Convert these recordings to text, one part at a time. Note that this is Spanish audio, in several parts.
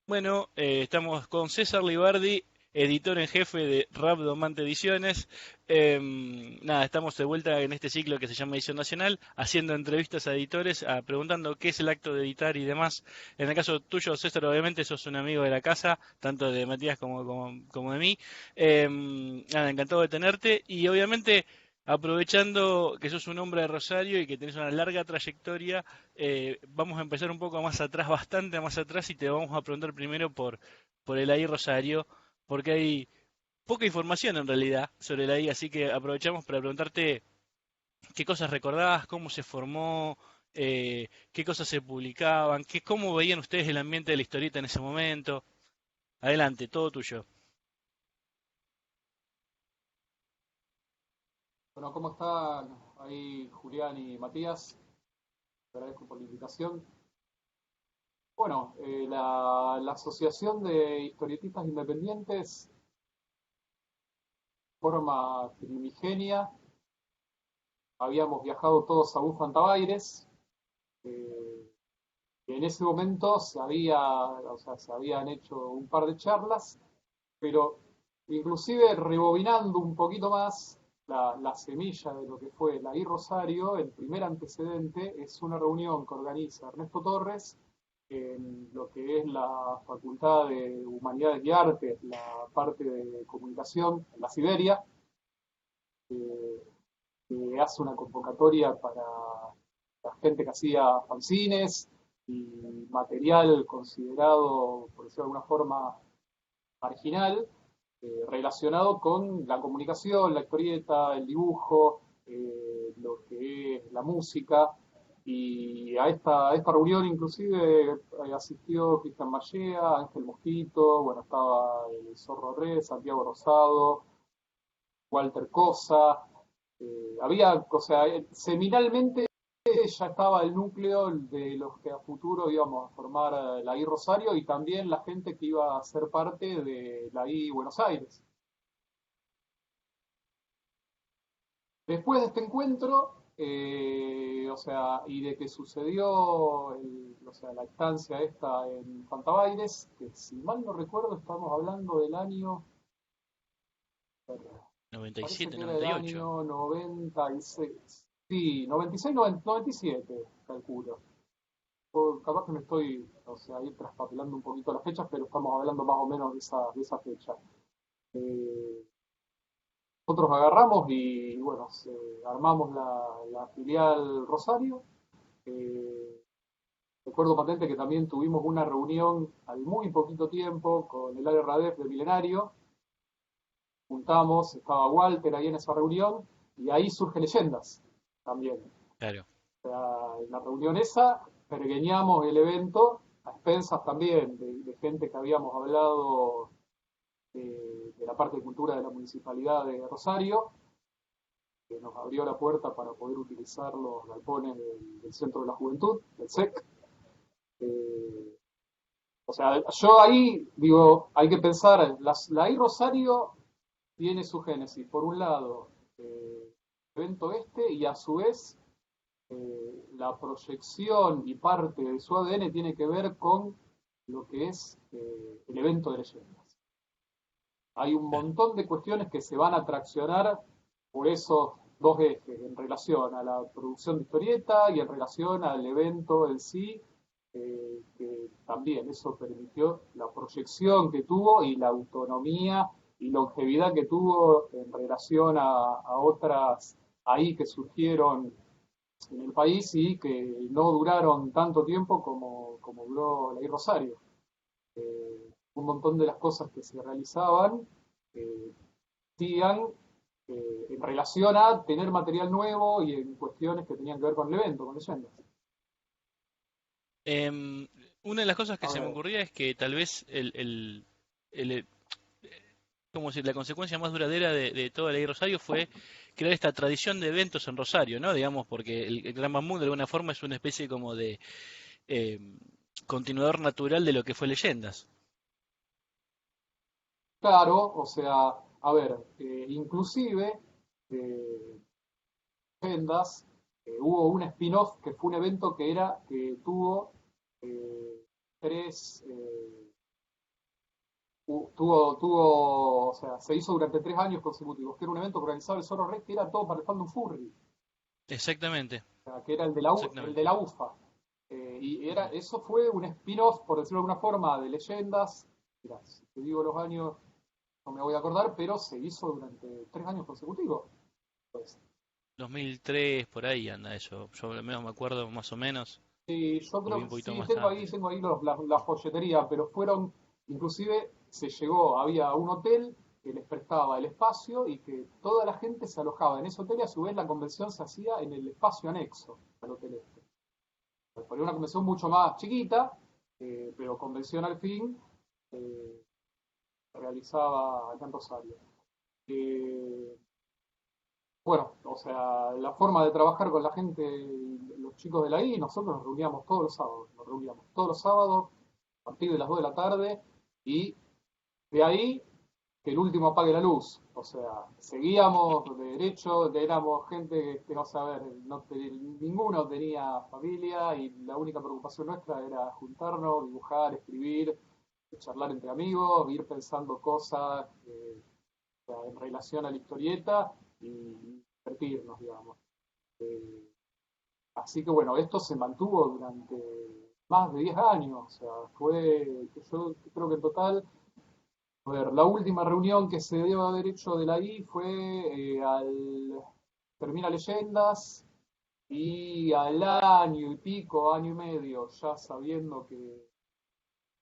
Bueno, estamos con César Libardi, editor en jefe de Rabdomante Ediciones. Nada, estamos de vuelta en este ciclo que se llama Edición Nacional, haciendo entrevistas a editores, preguntando qué es el acto de editar y demás. En el caso tuyo, César, obviamente sos un amigo de la casa, tanto de Matías como de mí. Nada, encantado de tenerte y obviamente aprovechando que sos un hombre de Rosario y que tenés una larga trayectoria, vamos a empezar un poco más atrás, bastante más atrás, y te vamos a preguntar primero por el AI Rosario, porque hay poca información en realidad sobre el AI, así que aprovechamos para preguntarte qué cosas recordabas, cómo se formó, qué cosas se publicaban, cómo veían ustedes el ambiente de la historieta en ese momento. Adelante, todo tuyo. Bueno, ¿cómo están ahí Julián y Matías? Te agradezco por la invitación. Bueno, la Asociación de Historietistas Independientes forma primigenia. Habíamos viajado todos a Bufantabaires. Eh, en ese momento se habían hecho un par de charlas, pero inclusive rebobinando un poquito más la semilla de lo que fue la I Rosario, el primer antecedente es una reunión que organiza Ernesto Torres en lo que es la Facultad de Humanidades y Artes, la parte de comunicación, en la Siberia, eh, que hace una convocatoria para la gente que hacía fanzines y material considerado, por decirlo de alguna forma, marginal, relacionado con la comunicación, la historieta, el dibujo, lo que es la música. Y a esta reunión inclusive asistió Cristian Mallea, Ángel Mosquito, bueno, estaba el Zorro Red, Santiago Rosado, Walter Cosa. Había, o sea, seminalmente ya estaba el núcleo de los que a futuro íbamos a formar la I Rosario y también la gente que iba a ser parte de la I Buenos Aires. Después de este encuentro, o sea, y de que sucedió o sea, la estancia esta en Fantabaires, que si mal no recuerdo estamos hablando del año, parece 97, que era el 98. año 96, sí, 96, 97, calculo. O capaz que me estoy, o sea, ahí traspapelando un poquito las fechas, pero estamos hablando más o menos de esa fecha. Eh, Nosotros agarramos y, bueno, armamos la filial Rosario. Eh, Recuerdo patente que también tuvimos una reunión al muy poquito tiempo con el área Radef de Milenario. Juntamos, estaba Walter ahí en esa reunión y ahí surge Leyendas también. Claro. O sea, en la reunión esa pergeñamos el evento a expensas también de gente que habíamos hablado de la parte de cultura de la Municipalidad de Rosario, que nos abrió la puerta para poder utilizar los galpones del Centro de la Juventud, del SEC. Eh, o sea, yo ahí digo, hay que pensar, la I Rosario tiene su génesis, por un lado, el evento este, y a su vez la proyección y parte de su ADN tiene que ver con lo que es el evento de leyendas. Hay un Claro. montón de cuestiones que se van a traccionar por esos dos ejes, en relación a la producción de historieta y en relación al evento en sí, que también eso permitió la proyección que tuvo y la autonomía y longevidad que tuvo en relación a otras ahí que surgieron en el país y que no duraron tanto tiempo como duró la I Rosario. Un montón de las cosas que se realizaban eh, sigan en relación a tener material nuevo y en cuestiones que tenían que ver con el evento, con leyendas. Em, una de las cosas que A se me ver, ocurría es que tal vez el, como si la consecuencia más duradera de toda la ley Rosario fue crear esta tradición de eventos en Rosario, ¿no? Digamos, porque el Gran Bambú de alguna forma es una especie como de eh, continuador natural de lo que fue Leyendas. claro, o sea, a ver, inclusive eh, leyendas, hubo un spin-off que fue un evento que tuvo eh, tres, o sea, se hizo durante 3 años consecutivos, que era un evento que organizaba el Zorro Red, que era todo para el fandom furry, Exactamente, o sea, que era el de exactamente. la UFA. Eso fue un spin-off, por decirlo de alguna forma, de Leyendas. Mirá, si te digo los años, no me voy a acordar, pero se hizo durante 3 años consecutivos. Pues, 2003, por ahí anda eso. Yo al menos me acuerdo más o menos. sí, yo Lo vi creo un que poquito sí, más antes. tengo ahí la folletería, pero fueron, inclusive se llegó, había un hotel que les prestaba el espacio y que toda la gente se alojaba en ese hotel y a su vez la convención se hacía en el espacio anexo al hotel este. Fue una convención mucho más chiquita, pero convención al fin, eh, se realizaba acá en Rosario. Eh, bueno, o sea, la forma de trabajar con la gente, los chicos de la I, nosotros nos reuníamos todos los sábados a partir de las 2 de la tarde y de ahí que el último apague la luz. O sea, seguíamos de derecho, éramos gente que no saber, ninguno tenía familia y la única preocupación nuestra era juntarnos, dibujar, escribir, charlar entre amigos, ir pensando cosas en relación a la historieta y divertirnos, digamos. Eh, Así que bueno, esto se mantuvo durante más de 10 años, o sea, yo creo que en total, a ver, la última reunión que se debe haber hecho de la I fue termina Leyendas y al año y pico, año y medio, ya sabiendo que el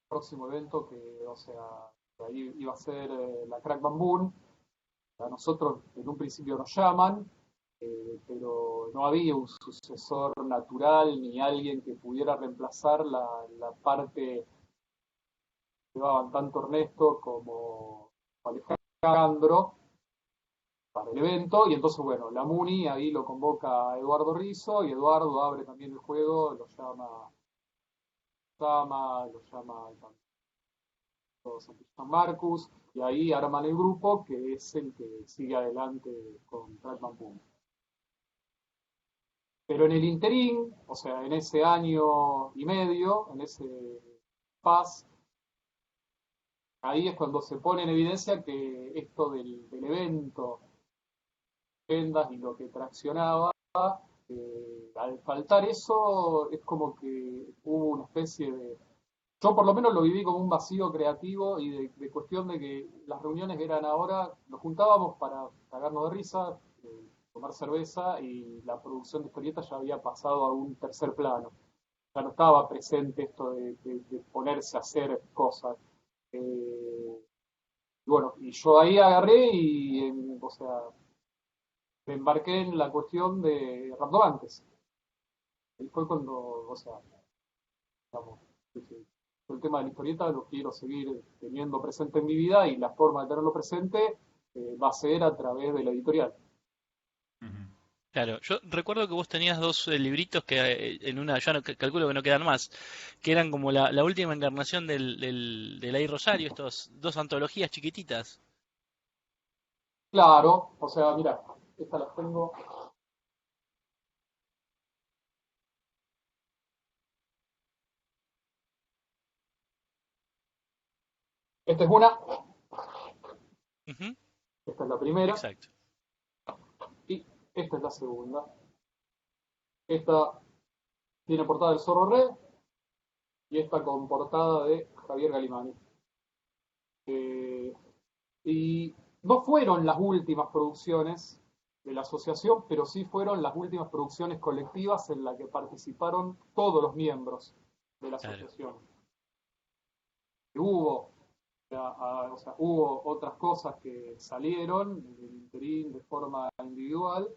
próximo evento, que, o sea, que ahí iba a ser la Crack Bamboo, a nosotros en un principio nos llaman, pero no había un sucesor natural ni alguien que pudiera reemplazar la parte que llevaban tanto Ernesto como Alejandro para el evento. Y entonces, bueno, la MUNI ahí lo convoca a Eduardo Rizzo y Eduardo abre también el juego, lo llama también San Marcus, y ahí arman el grupo que es el que sigue adelante con Trackman Boom. Pero en el interín, o sea, en ese año y medio, en ese PAS, ahí es cuando se pone en evidencia que esto del evento, vendas y lo que traccionaba, al faltar eso, es como que hubo una especie de... Yo por lo menos lo viví como un vacío creativo y de cuestión de que las reuniones eran ahora, nos juntábamos para cagarnos de risa, tomar cerveza y la producción de historietas ya había pasado a un tercer plano. Ya no estaba presente esto de ponerse a hacer cosas. Eh, y bueno, y yo ahí agarré o sea, me embarqué en la cuestión de Raptogantes. Ahí fue cuando, o sea, digamos, dije, el tema de la historieta lo quiero seguir teniendo presente en mi vida y la forma de tenerlo presente va a ser a través de la editorial. Ujú. Claro, yo recuerdo que vos tenías dos libritos que en una, ya no, calculo que no quedan más, que eran como la última encarnación del AI Rosario, estos dos antologías chiquititas. Claro, o sea, mira, estas las tengo. Esta es una, Ujú, esta es la primera exacto. y esta es la segunda. Esta tiene portada del Zorro Red y esta con portada de Javier Galimani. Eh, y no fueron las últimas producciones de la asociación, pero sí fueron las últimas producciones colectivas en las que participaron todos los miembros de la Claro. asociación. Hubo, o sea, hubo otras cosas que salieron en el interín de forma individual,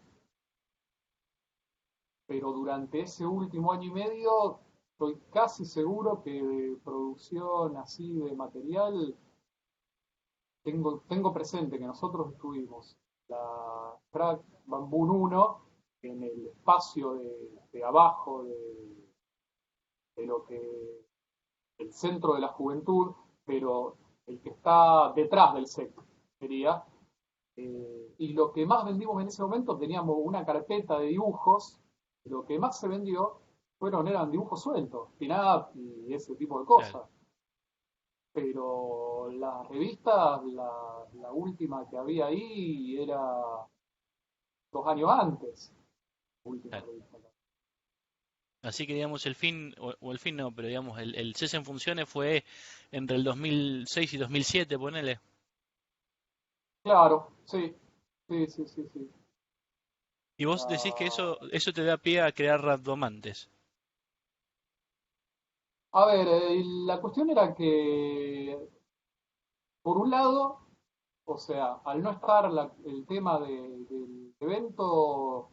pero durante ese último año y medio estoy casi seguro que de producción así de material tengo presente que nosotros estuvimos la Crack Bamboo 1 en el espacio de abajo de lo que el centro de la juventud, pero el que está detrás del SEC sería. Y lo que más vendimos en ese momento, teníamos una carpeta de dibujos, y lo que más se vendió eran dibujos sueltos, pin-up y ese tipo de Claro. cosas. pero la revista, la última que había ahí era 2 años antes, la última Claro. revista. Así que digamos el fin, o el fin no, pero digamos el cese en funciones fue entre el 2006 y 2007, ponele. Claro, sí, sí, sí, sí, sí. Y vos decís que Ah, eso te da pie a crear randomantes. a ver, la cuestión era que, por un lado, o sea, al no estar el tema del evento,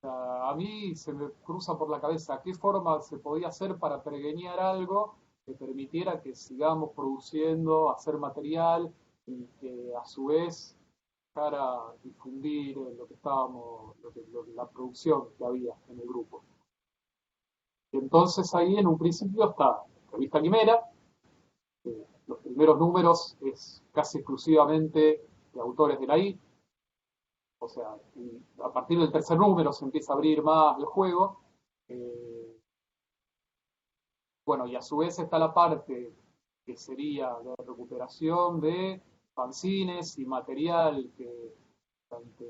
a mí se me cruza por la cabeza qué forma se podía hacer para prevenir algo que permitiera que sigamos produciendo, hacer material y que a su vez para difundir lo que estábamos, la producción que había en el grupo. Y entonces ahí en un principio está Revista Quimera, los primeros números es casi exclusivamente de autores de la I, o sea, a partir del tercer número se empieza a abrir más el juego. Eh, bueno, y a su vez está la parte que sería de recuperación de fanzines y material que durante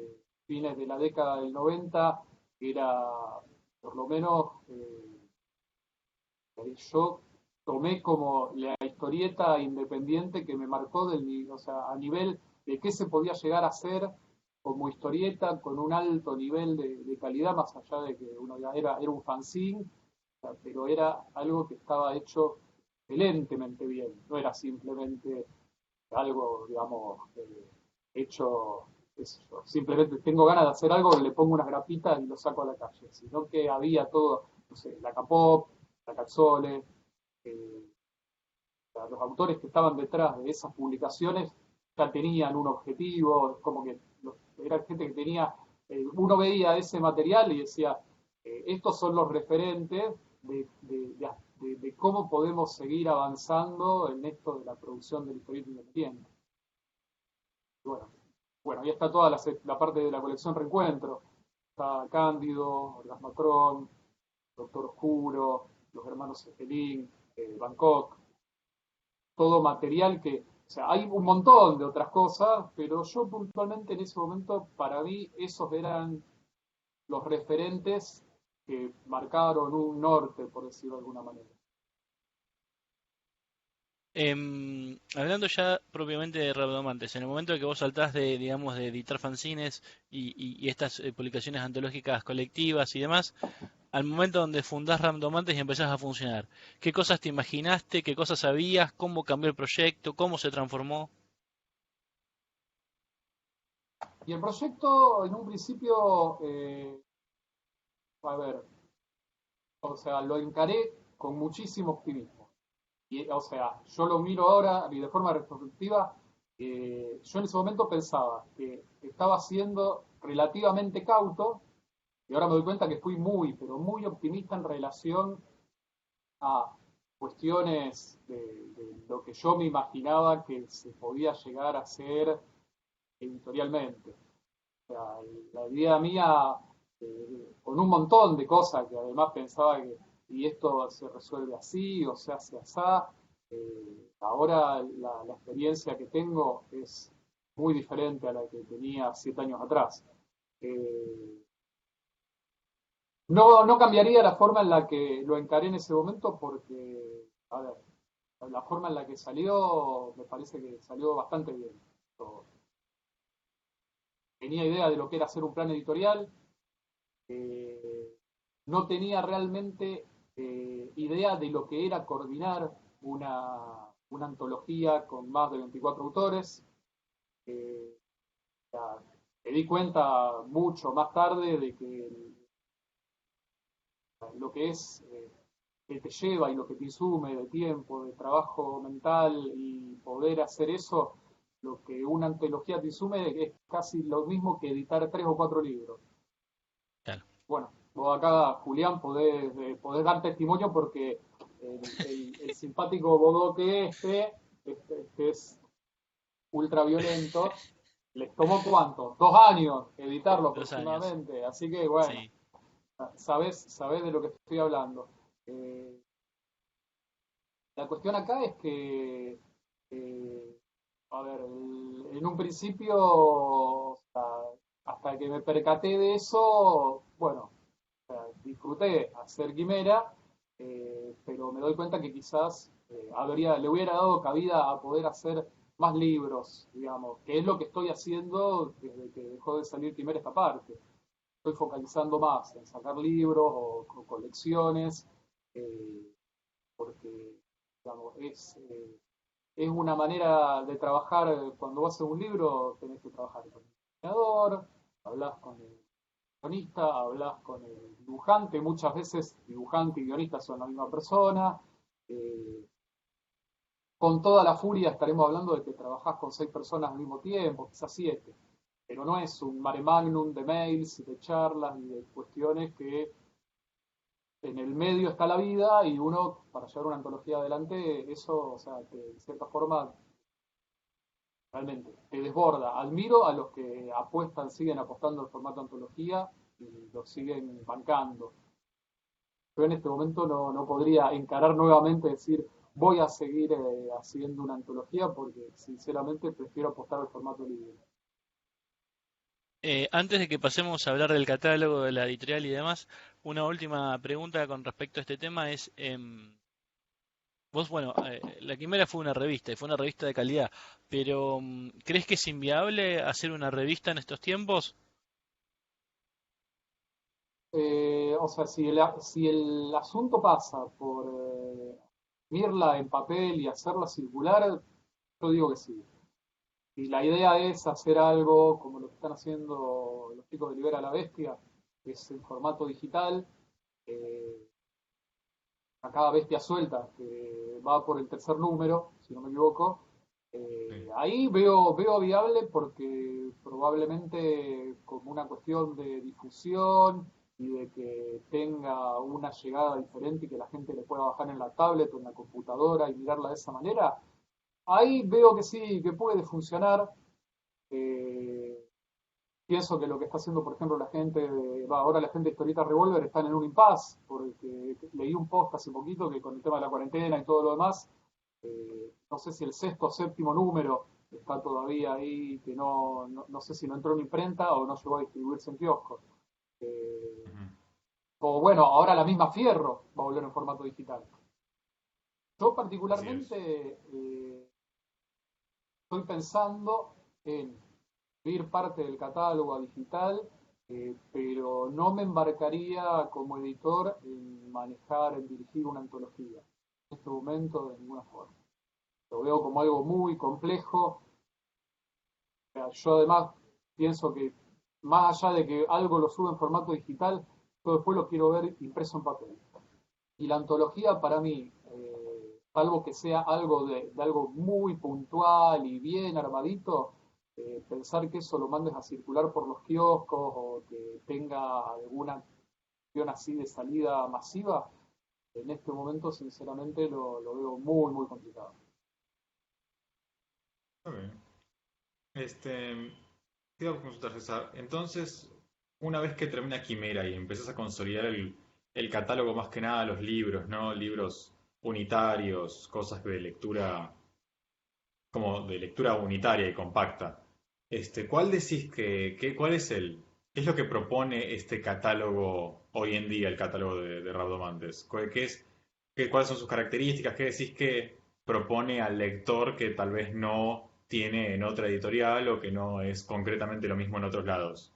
fines de la década del 90 era, por lo menos, yo tomé como la historieta independiente que me marcó o sea, a nivel de qué se podía llegar a hacer como historieta con un alto nivel de calidad, más allá de que uno ya era un fanzine, o sea, pero era algo que estaba hecho excelentemente bien, no era simplemente algo, digamos, hecho, qué sé yo, simplemente tengo ganas de hacer algo, le pongo unas grapitas y lo saco a la calle, sino que había todo, no sé, la Capop, la Calzone, eh, los autores que estaban detrás de esas publicaciones ya tenían un objetivo, es como que era gente que tenía, uno veía ese material y decía, estos son los referentes de cómo podemos seguir avanzando en esto de la producción del historieta independiente. Bueno, bueno, ahí está toda la parte de la colección Reencuentro. Está Cándido, Orgasmatron, Doctor Oscuro, los hermanos Zeppelin, Bangkok, todo material que, o sea, hay un montón de otras cosas, pero yo puntualmente en ese momento, para mí, esos eran los referentes que marcaron un norte, por decirlo de alguna manera. Hablando ya propiamente de Rabdomantes, en el momento que vos saltás de, digamos, de editar fanzines y estas publicaciones antológicas colectivas y demás, al momento donde fundás Randomantes y empezás a funcionar, ¿qué cosas te imaginaste? ¿Qué cosas sabías? ¿Cómo cambió el proyecto? ¿Cómo se transformó? Y el proyecto, en un principio, a ver, o sea, lo encaré con muchísimo optimismo. Y, o sea, yo lo miro ahora y de forma retrospectiva, yo en ese momento pensaba que estaba siendo relativamente cauto y ahora me doy cuenta que fui muy, pero muy optimista en relación a cuestiones de lo que yo me imaginaba que se podía llegar a hacer editorialmente. O sea, la idea mía, con un montón de cosas que además pensaba que y esto se resuelve así o se hace así, ahora la experiencia que tengo es muy diferente a la que tenía 7 años atrás. Eh, no, no cambiaría la forma en la que lo encaré en ese momento porque, a ver, la forma en la que salió me parece que salió bastante bien. Tenía idea de lo que era hacer un plan editorial, eh, no tenía realmente idea de lo que era coordinar una antología con más de 24 autores. Eh, ya, me di cuenta mucho más tarde de que lo que es que te lleva y lo que te insume de tiempo, de trabajo mental y poder hacer eso, lo que una antología te insume es casi lo mismo que editar 3 o 4 libros. Claro. Bueno, vos acá, Julián, podés dar testimonio porque el simpático Bodoque que es ultra violento, les tomó cuánto, 2 años editarlo 2 años, aproximadamente, así que bueno, sí. sabés de lo que estoy hablando. Eh, La cuestión acá es que, eh, a ver, en un principio, o sea, hasta que me percaté de eso, bueno, o sea, disfruté hacer Quimera, pero me doy cuenta que quizás le hubiera dado cabida a poder hacer más libros, digamos, que es lo que estoy haciendo desde que dejó de salir Quimera esta parte. Estoy focalizando más en sacar libros o colecciones, eh, porque, digamos, es una manera de trabajar. Cuando vas a hacer un libro, tenés que trabajar con el diseñador, hablas con el guionista, hablas con el dibujante, muchas veces dibujante y guionista son la misma persona. eh, con toda la furia estaremos hablando de que trabajás con 6 personas al mismo tiempo, quizás 7, pero no es un mare magnum de mails, de charlas y de cuestiones que en el medio está la vida y uno, para llevar una antología adelante, eso, o sea, que de cierta forma realmente te desborda. Admiro a los que apuestan, siguen apostando al formato antología y lo siguen bancando. Yo en este momento no podría encarar nuevamente decir voy a seguir haciendo una antología porque sinceramente prefiero apostar al formato libre. Antes de que pasemos a hablar del catálogo, de la editorial y demás, una última pregunta con respecto a este tema es, vos, bueno, La Quimera fue una revista y fue una revista de calidad, pero ¿crees que es inviable hacer una revista en estos tiempos? O sea, si el asunto pasa por imprimirla en papel y hacerla circular, yo digo que sí. Si la idea es hacer algo como lo que están haciendo los chicos de Libera la Bestia, que es en formato digital, eh, a cada bestia suelta, que va por el tercer número, si no me equivoco, Sí. ahí veo viable porque probablemente como una cuestión de difusión y de que tenga una llegada diferente y que la gente le pueda bajar en la tablet o en la computadora y mirarla de esa manera, ahí veo que sí, que puede funcionar. Eh, Pienso que lo que está haciendo, por ejemplo, ahora la gente de Historieta Revolver están en un impasse, porque leí un post hace poquito que con el tema de la cuarentena y todo lo demás, no sé si el sexto o séptimo número está todavía ahí, que no sé si no entró en imprenta o no llegó a distribuirse en kioscos. Eh, Ujú. o bueno, ahora la misma Fierro va a volver en formato digital. Yo Así es. particularmente estoy pensando en ir parte del catálogo a digital, pero no me embarcaría como editor en manejar, en dirigir una antología. En este momento, de ninguna forma. Lo veo como algo muy complejo. O sea, yo además pienso que más allá de que algo lo suba en formato digital, yo después lo quiero ver impreso en papel. Y la antología para mí, salvo que sea algo de algo muy puntual y bien armadito, pensar que eso lo mandes a circular por los kioscos o que tenga alguna acción así de salida masiva, en este momento sinceramente lo veo muy, muy complicado. Ok. Este, te iba a consultar, César. Entonces, una vez que termina Quimera y empiezas a consolidar el catálogo, más que nada los libros, ¿no? Libros unitarios, cosas de lectura, como de lectura unitaria y compacta. ¿Cuál decís cuál es qué es lo que propone este catálogo hoy en día, el catálogo de Rabdomantes? ¿Cuáles son sus características? ¿Qué decís que propone al lector que tal vez no tiene en otra editorial o que no es concretamente lo mismo en otros lados?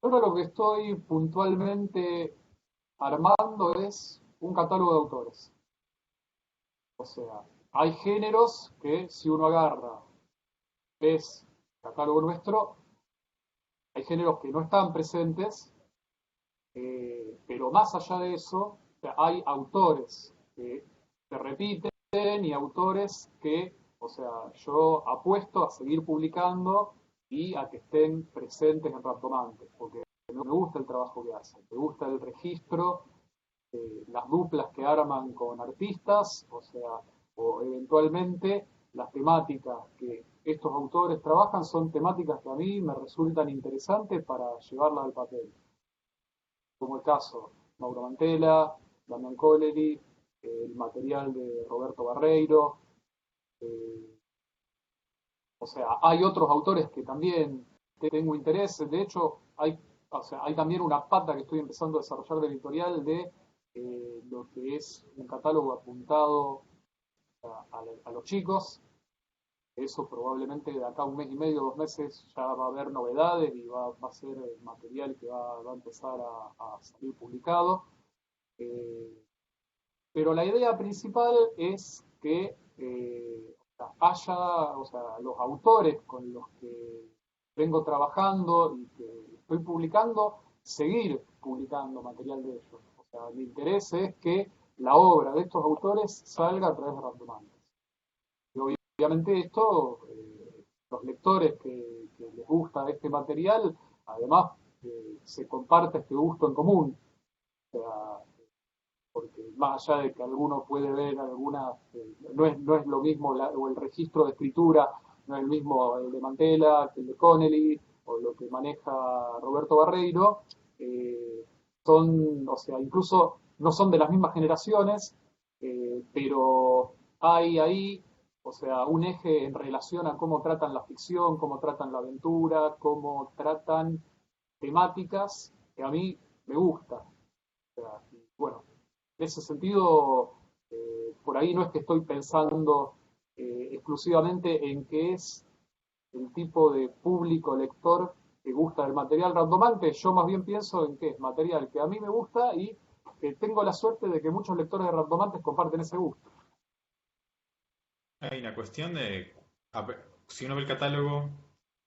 Ahora lo que estoy puntualmente armando es un catálogo de autores. O sea, hay géneros que si uno agarra, ves catálogo nuestro, hay géneros que no están presentes, pero más allá de eso, o sea, hay autores que se repiten y autores que, o sea, yo apuesto a seguir publicando y a que estén presentes en Raptomantes, porque me gusta el trabajo que hacen, me gusta el registro, las duplas que arman con artistas, o sea, o eventualmente las temáticas que estos autores trabajan son temáticas que a mí me resultan interesantes para llevarlas al papel como el caso Mauro Mantela, Damian Collery, el material de Roberto Barreiro. eh, o sea, hay otros autores que también tengo interés. De hecho, o sea, hay también una pata que estoy empezando a desarrollar de editorial de lo que es un catálogo apuntado a los chicos. Eso probablemente de acá a un mes y medio, 2 meses, ya va a haber novedades y va a ser material que va a empezar a salir publicado. Eh, pero la idea principal es que haya, o sea, los autores con los que vengo trabajando y que estoy publicando, seguir publicando material de ellos. O sea, mi interés es que la obra de estos autores salga a través de Random. Y obviamente esto, los lectores que les gusta este material, además se comparte este gusto en común. O sea, porque más allá de que alguno puede ver algunas, no es lo mismo o el registro de escritura, no es el mismo el de Mantela que el de Connelly, o lo que maneja Roberto Barreiro, eh, o sea, incluso no son de las mismas generaciones, pero hay ahí, o sea, un eje en relación a cómo tratan la ficción, cómo tratan la aventura, cómo tratan temáticas que a mí me gusta. O sea, bueno, en ese sentido, por ahí no es que estoy pensando exclusivamente en qué es el tipo de público lector que gusta del material randomante, yo más bien pienso en que es material que a mí me gusta y que tengo la suerte de que muchos lectores de randomantes comparten ese gusto. Hay una cuestión de, si uno ve el catálogo,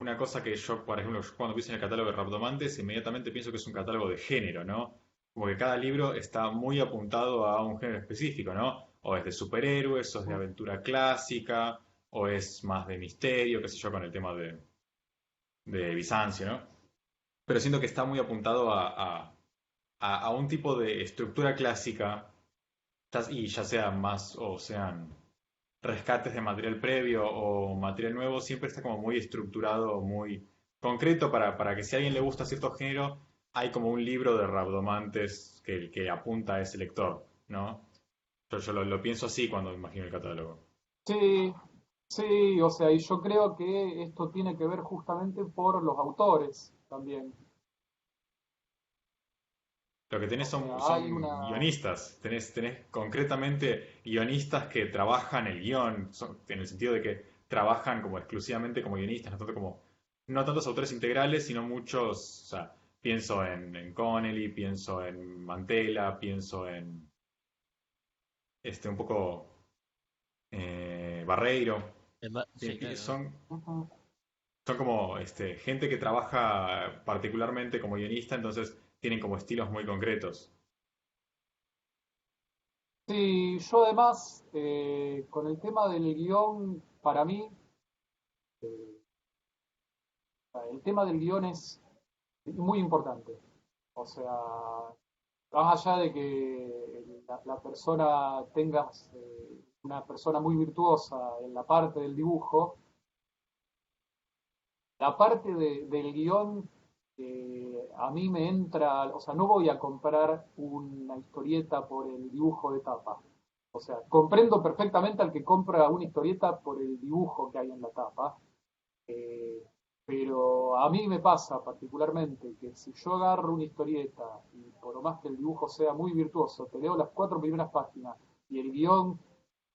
una cosa que yo, por ejemplo, cuando pienso en el catálogo de Raptomantes, inmediatamente pienso que es un catálogo de género, ¿no? Como que cada libro está muy apuntado a un género específico, ¿no? O es de superhéroes, o es de aventura clásica, o es más de misterio, qué sé yo, con el tema de Bizancio, ¿no? Pero siento que está muy apuntado a un tipo de estructura clásica, y ya sean más o sean rescates de material previo o material nuevo, siempre está como muy estructurado, muy concreto para que si a alguien le gusta cierto género, hay como un libro de rabdomantes que apunta a ese lector, ¿no? Yo lo pienso así cuando imagino el catálogo. Sí, sí, o sea, y yo creo que esto tiene que ver justamente por los autores también. Lo que tenés O sea, hay son una... guionistas, tenés concretamente guionistas que trabajan el guión, en el sentido de que trabajan como exclusivamente como guionistas, no tantos autores integrales, sino muchos, o sea, pienso en Connelly, pienso en Mantela, pienso en un poco Barreiro. Sí, claro. Son como gente que trabaja particularmente como guionista, entonces tienen como estilos muy concretos. Sí, yo además, con el tema del guión, para mí, eh, el tema del guión es muy importante. O sea, más allá de que la persona tengas una persona muy virtuosa en la parte del dibujo, la parte del guión a mí me entra, o sea, no voy a comprar una historieta por el dibujo de tapa. O sea, comprendo perfectamente al que compra una historieta por el dibujo que hay en la tapa, eh, pero a mí me pasa particularmente que si yo agarro una historieta y por lo más que el dibujo sea muy virtuoso, te leo las 4 primeras páginas y el guión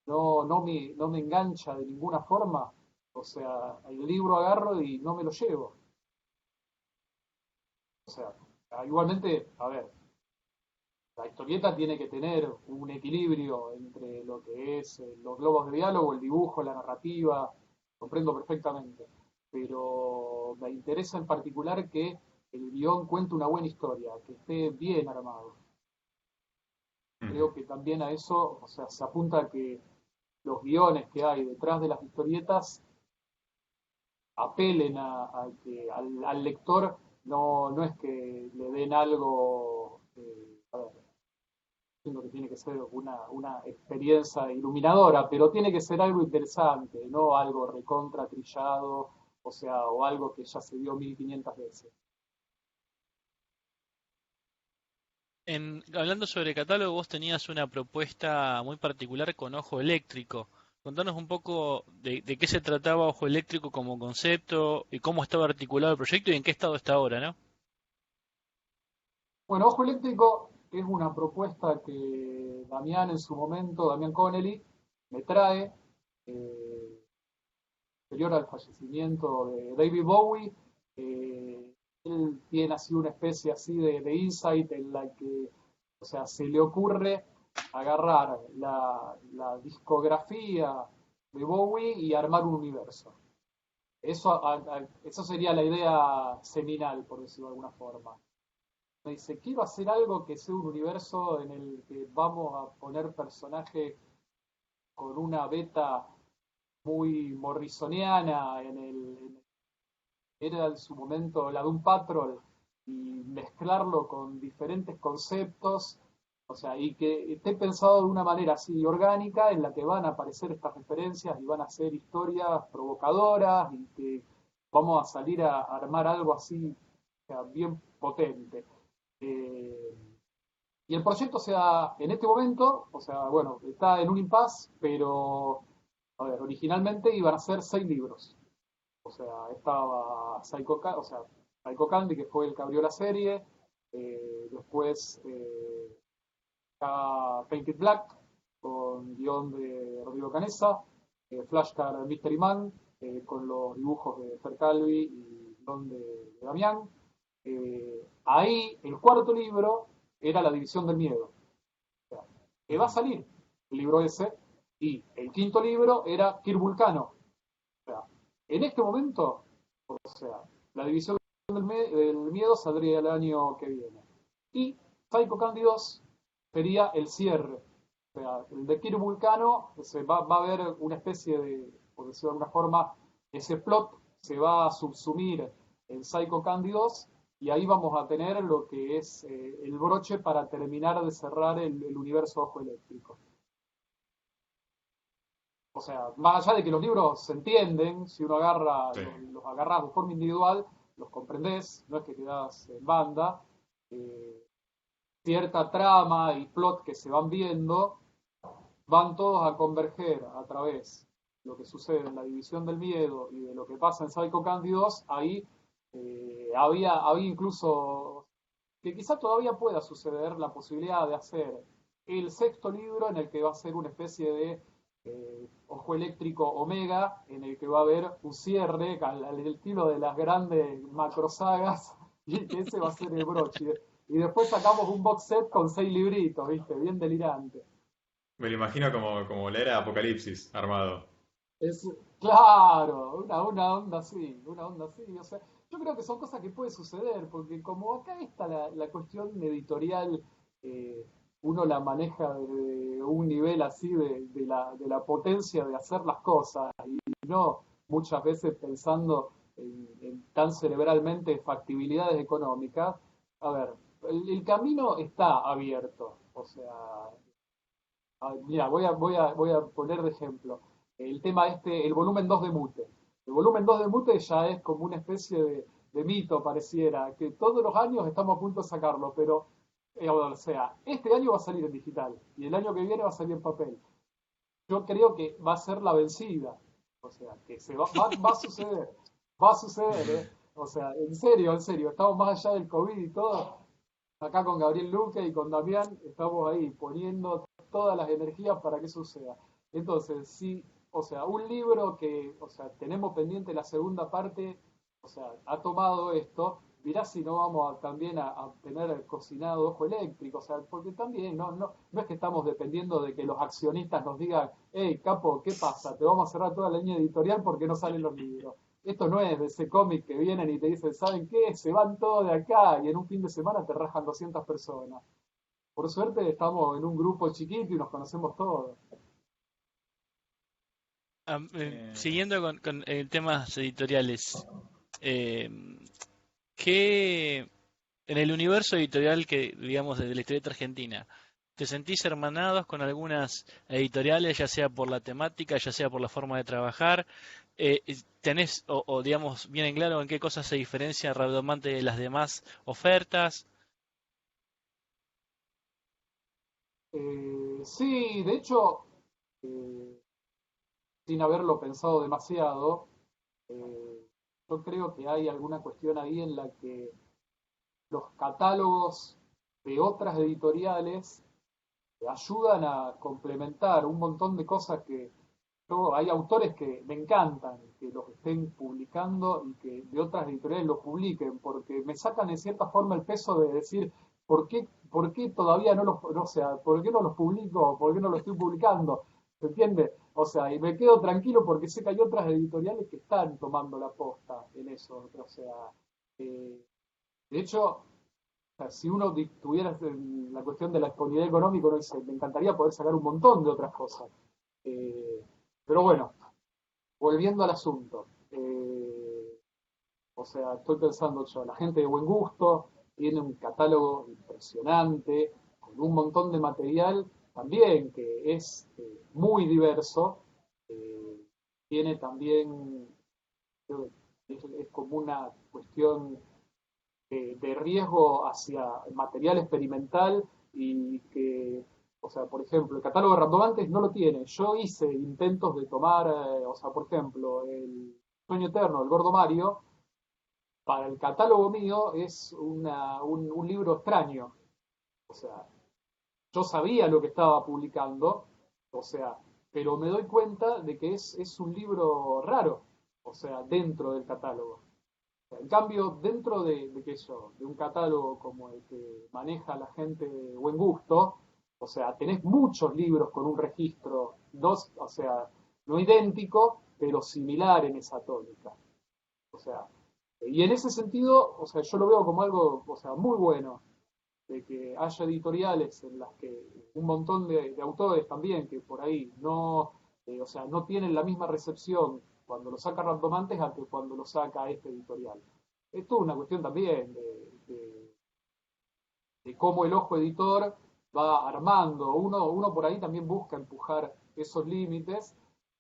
no me engancha de ninguna forma, o sea, el libro agarro y no me lo llevo. O sea, igualmente, a ver, la historieta tiene que tener un equilibrio entre lo que es los globos de diálogo, el dibujo, la narrativa, comprendo perfectamente. Pero me interesa en particular que el guión cuente una buena historia, que esté bien armado. Ujú. Creo que también a eso, o sea, se apunta a que los guiones que hay detrás de las historietas apelen al lector, no es que le den algo, a ver, entiendo que tiene que ser una experiencia iluminadora, pero tiene que ser algo interesante, no algo recontra trillado, o sea, o algo que ya se vio 1500 veces. Hablando sobre catálogo, vos tenías una propuesta muy particular con Ojo Eléctrico. Contanos un poco de qué se trataba Ojo Eléctrico como concepto y cómo estaba articulado el proyecto y en qué estado está ahora, ¿no? Bueno, Ojo Eléctrico es una propuesta que Damián en su momento, Damián Connelly, me trae, eh, posterior al fallecimiento de David Bowie. Él tiene así una especie así de insight en la que, o sea, se le ocurre agarrar la discografía de Bowie y armar un universo. Eso sería la idea seminal, por decirlo de alguna forma. Me dice, quiero hacer algo que sea un universo en el que vamos a poner personajes con una beta muy morrisoniana era en su momento la de un Patrol y mezclarlo con diferentes conceptos, o sea, y que esté pensado de una manera así orgánica en la que van a aparecer estas referencias y van a ser historias provocadoras y que vamos a salir a armar algo así, o sea, bien potente. Eh, y el proyecto, o sea, en este momento, o sea, bueno, está en un impasse, pero, a ver, originalmente iban a ser 6 libros. O sea, estaba o sea, Psycho Candy, que fue el que abrió la serie. Después está Painted Black, con guión de Rodrigo Canessa. Flashcard Mystery Man, con los dibujos de Fer Calvi y guión de Damián. Ahí, el cuarto libro era La División del Miedo. O sea, que va a salir el libro ese. Y el quinto libro era Kir Vulcano. O sea, en este momento, o sea, la división del miedo saldría el año que viene. Y Psycho Candy 2 sería el cierre. O sea, el de Kir Vulcano va a haber una especie de, por decirlo de alguna forma, ese plot se va a subsumir en Psycho Candy 2 y ahí vamos a tener lo que es el broche para terminar de cerrar el universo Ojo Eléctrico. O sea, más allá de que los libros se entienden, si uno Sí. los agarras de forma individual, los comprendés, no es que quedás en banda. eh, Cierta trama y plot que se van viendo van todos a converger a través de lo que sucede en la División del Miedo y de lo que pasa en Psycho Candy 2. Ahí había incluso, que quizá todavía pueda suceder, la posibilidad de hacer el sexto libro en el que va a ser una especie de Ojo Eléctrico Omega, en el que va a haber un cierre al estilo de las grandes macrosagas, y que ese va a ser el broche. Y después sacamos un box set con 6 libritos, ¿viste? Bien delirante. Me lo imagino como la era de Apocalipsis armado. Es, claro, una onda así, una onda así. O sea, yo creo que son cosas que pueden suceder, porque como acá está la cuestión editorial, eh, uno la maneja de un nivel así de la potencia de hacer las cosas, y no muchas veces pensando en tan cerebralmente factibilidades económicas. A ver, el camino está abierto. O sea, mira, voy a poner de ejemplo el tema el volumen 2 de Mute. El volumen 2 de Mute ya es como una especie de mito, pareciera, que todos los años estamos a punto de sacarlo, pero, o sea, este año va a salir en digital y el año que viene va a salir en papel. Yo creo que va a ser la vencida. O sea, que va a suceder. Va a suceder, ¿eh? O sea, en serio, estamos más allá del COVID y todo. Acá con Gabriel Luque y con Damián estamos ahí poniendo todas las energías para que eso suceda. Entonces, sí, o sea, un libro que, o sea, tenemos pendiente la segunda parte, o sea, ha tomado esto, mirá si no vamos también a tener cocinado Ojo Eléctrico, o sea, porque también no es que estamos dependiendo de que los accionistas nos digan, hey, capo, ¿qué pasa? Te vamos a cerrar toda la línea editorial porque no salen los libros. Esto no es de ese cómic que vienen y te dicen, ¿saben qué? Se van todos de acá y en un fin de semana te rajan 200 personas. Por suerte estamos en un grupo chiquito y nos conocemos todos. Eh, Siguiendo con temas editoriales, eh, ¿qué en el universo editorial que, digamos, de la historieta argentina, te sentís hermanados con algunas editoriales, ya sea por la temática, ya sea por la forma de trabajar? ¿Tenés, digamos, bien en claro en qué cosas se diferencia Rabdomante de las demás ofertas? Sí, de hecho, eh, sin haberlo pensado demasiado, eh, yo creo que hay alguna cuestión ahí en la que los catálogos de otras editoriales ayudan a complementar un montón de cosas que hay autores que me encantan que los estén publicando y que de otras editoriales los publiquen, porque me sacan en cierta forma el peso de decir, por qué todavía no los, no, o sea, por qué no los publico, por qué no los estoy publicando? ¿Se entiende? O sea, y me quedo tranquilo porque sé que hay otras editoriales que están tomando la posta en eso. O sea, eh, de hecho, o sea, si uno tuviera la cuestión de la disponibilidad económica, uno dice, me encantaría poder sacar un montón de otras cosas. Eh, pero bueno, volviendo al asunto. O sea, estoy pensando yo, la gente de buen gusto tiene un catálogo impresionante, con un montón de material también que es muy diverso. eh, Tiene también, creo que es como una cuestión de riesgo hacia material experimental y que, o sea, por ejemplo, el catálogo de Randomantes no lo tiene. Yo hice intentos de tomar, o sea, por ejemplo, el Sueño Eterno, el Gordo Mario, para el catálogo mío es un libro extraño. O sea, yo sabía lo que estaba publicando, o sea, pero me doy cuenta de que es un libro raro, o sea, dentro del catálogo. En cambio, dentro qué sé yo, de un catálogo como el que maneja la gente de buen gusto, o sea, tenés muchos libros con un registro, dos, o sea, no idéntico, pero similar en esa tónica. O sea, y en ese sentido, o sea, yo lo veo como algo, o sea, muy bueno, de que haya editoriales en las que un montón de autores también que por ahí no, o sea, no tienen la misma recepción cuando lo saca Randomantes a que cuando lo saca este editorial. Esto es una cuestión también de cómo el ojo editor va armando. Uno por ahí también busca empujar esos límites,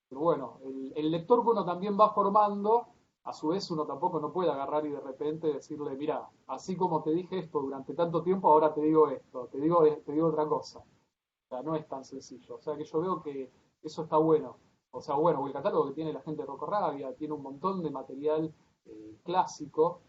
pero bueno, el lector que uno también va formando, a su vez uno tampoco no puede agarrar y de repente decirle, mira, así como te dije esto durante tanto tiempo, ahora te digo esto, te digo otra cosa. O sea, no es tan sencillo. O sea que yo veo que eso está bueno. O sea, bueno, el catálogo que tiene la gente de Rocco Rabia tiene un montón de material clásico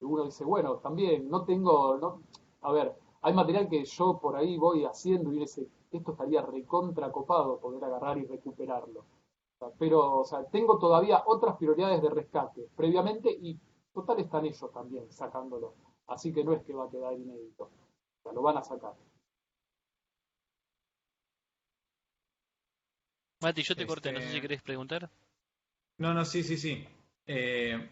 uno dice, bueno, también no tengo, no, a ver, hay material que yo por ahí voy haciendo y dice, esto estaría recontra copado poder agarrar y recuperarlo. O sea, pero, o sea, tengo todavía otras prioridades de rescate previamente y total están ellos también sacándolo. Así que no es que va a quedar inédito. O sea, lo van a sacar. Mati, yo te corté, no sé si Este, querés preguntar. no, no, sí, sí, sí. Eh,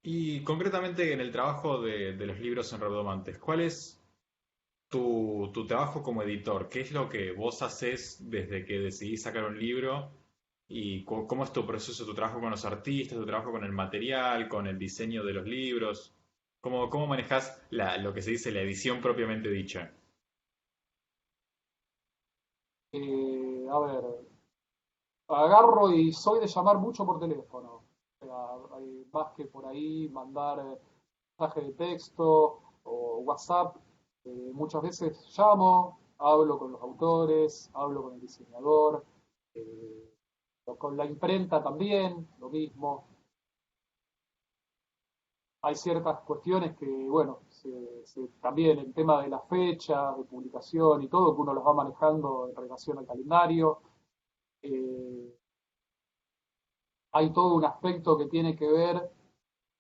y concretamente en el trabajo de los libros en Rabdomantes, ¿cuál es tu trabajo como editor? ¿Qué es lo que vos haces desde que decidís sacar un libro? ¿Y cómo es tu proceso, tu trabajo con los artistas, tu trabajo con el material, con el diseño de los libros? ¿Cómo manejás lo que se dice la edición propiamente dicha? A ver, agarro y soy de llamar mucho por teléfono. O sea, más que por ahí mandar mensaje de texto o WhatsApp. Muchas veces llamo, hablo con los autores, hablo con el diseñador, eh, o con la imprenta también, lo mismo. Hay ciertas cuestiones que, bueno, también el tema de la fecha, de publicación y todo, que uno los va manejando en relación al calendario. Eh, Hay todo un aspecto que tiene que ver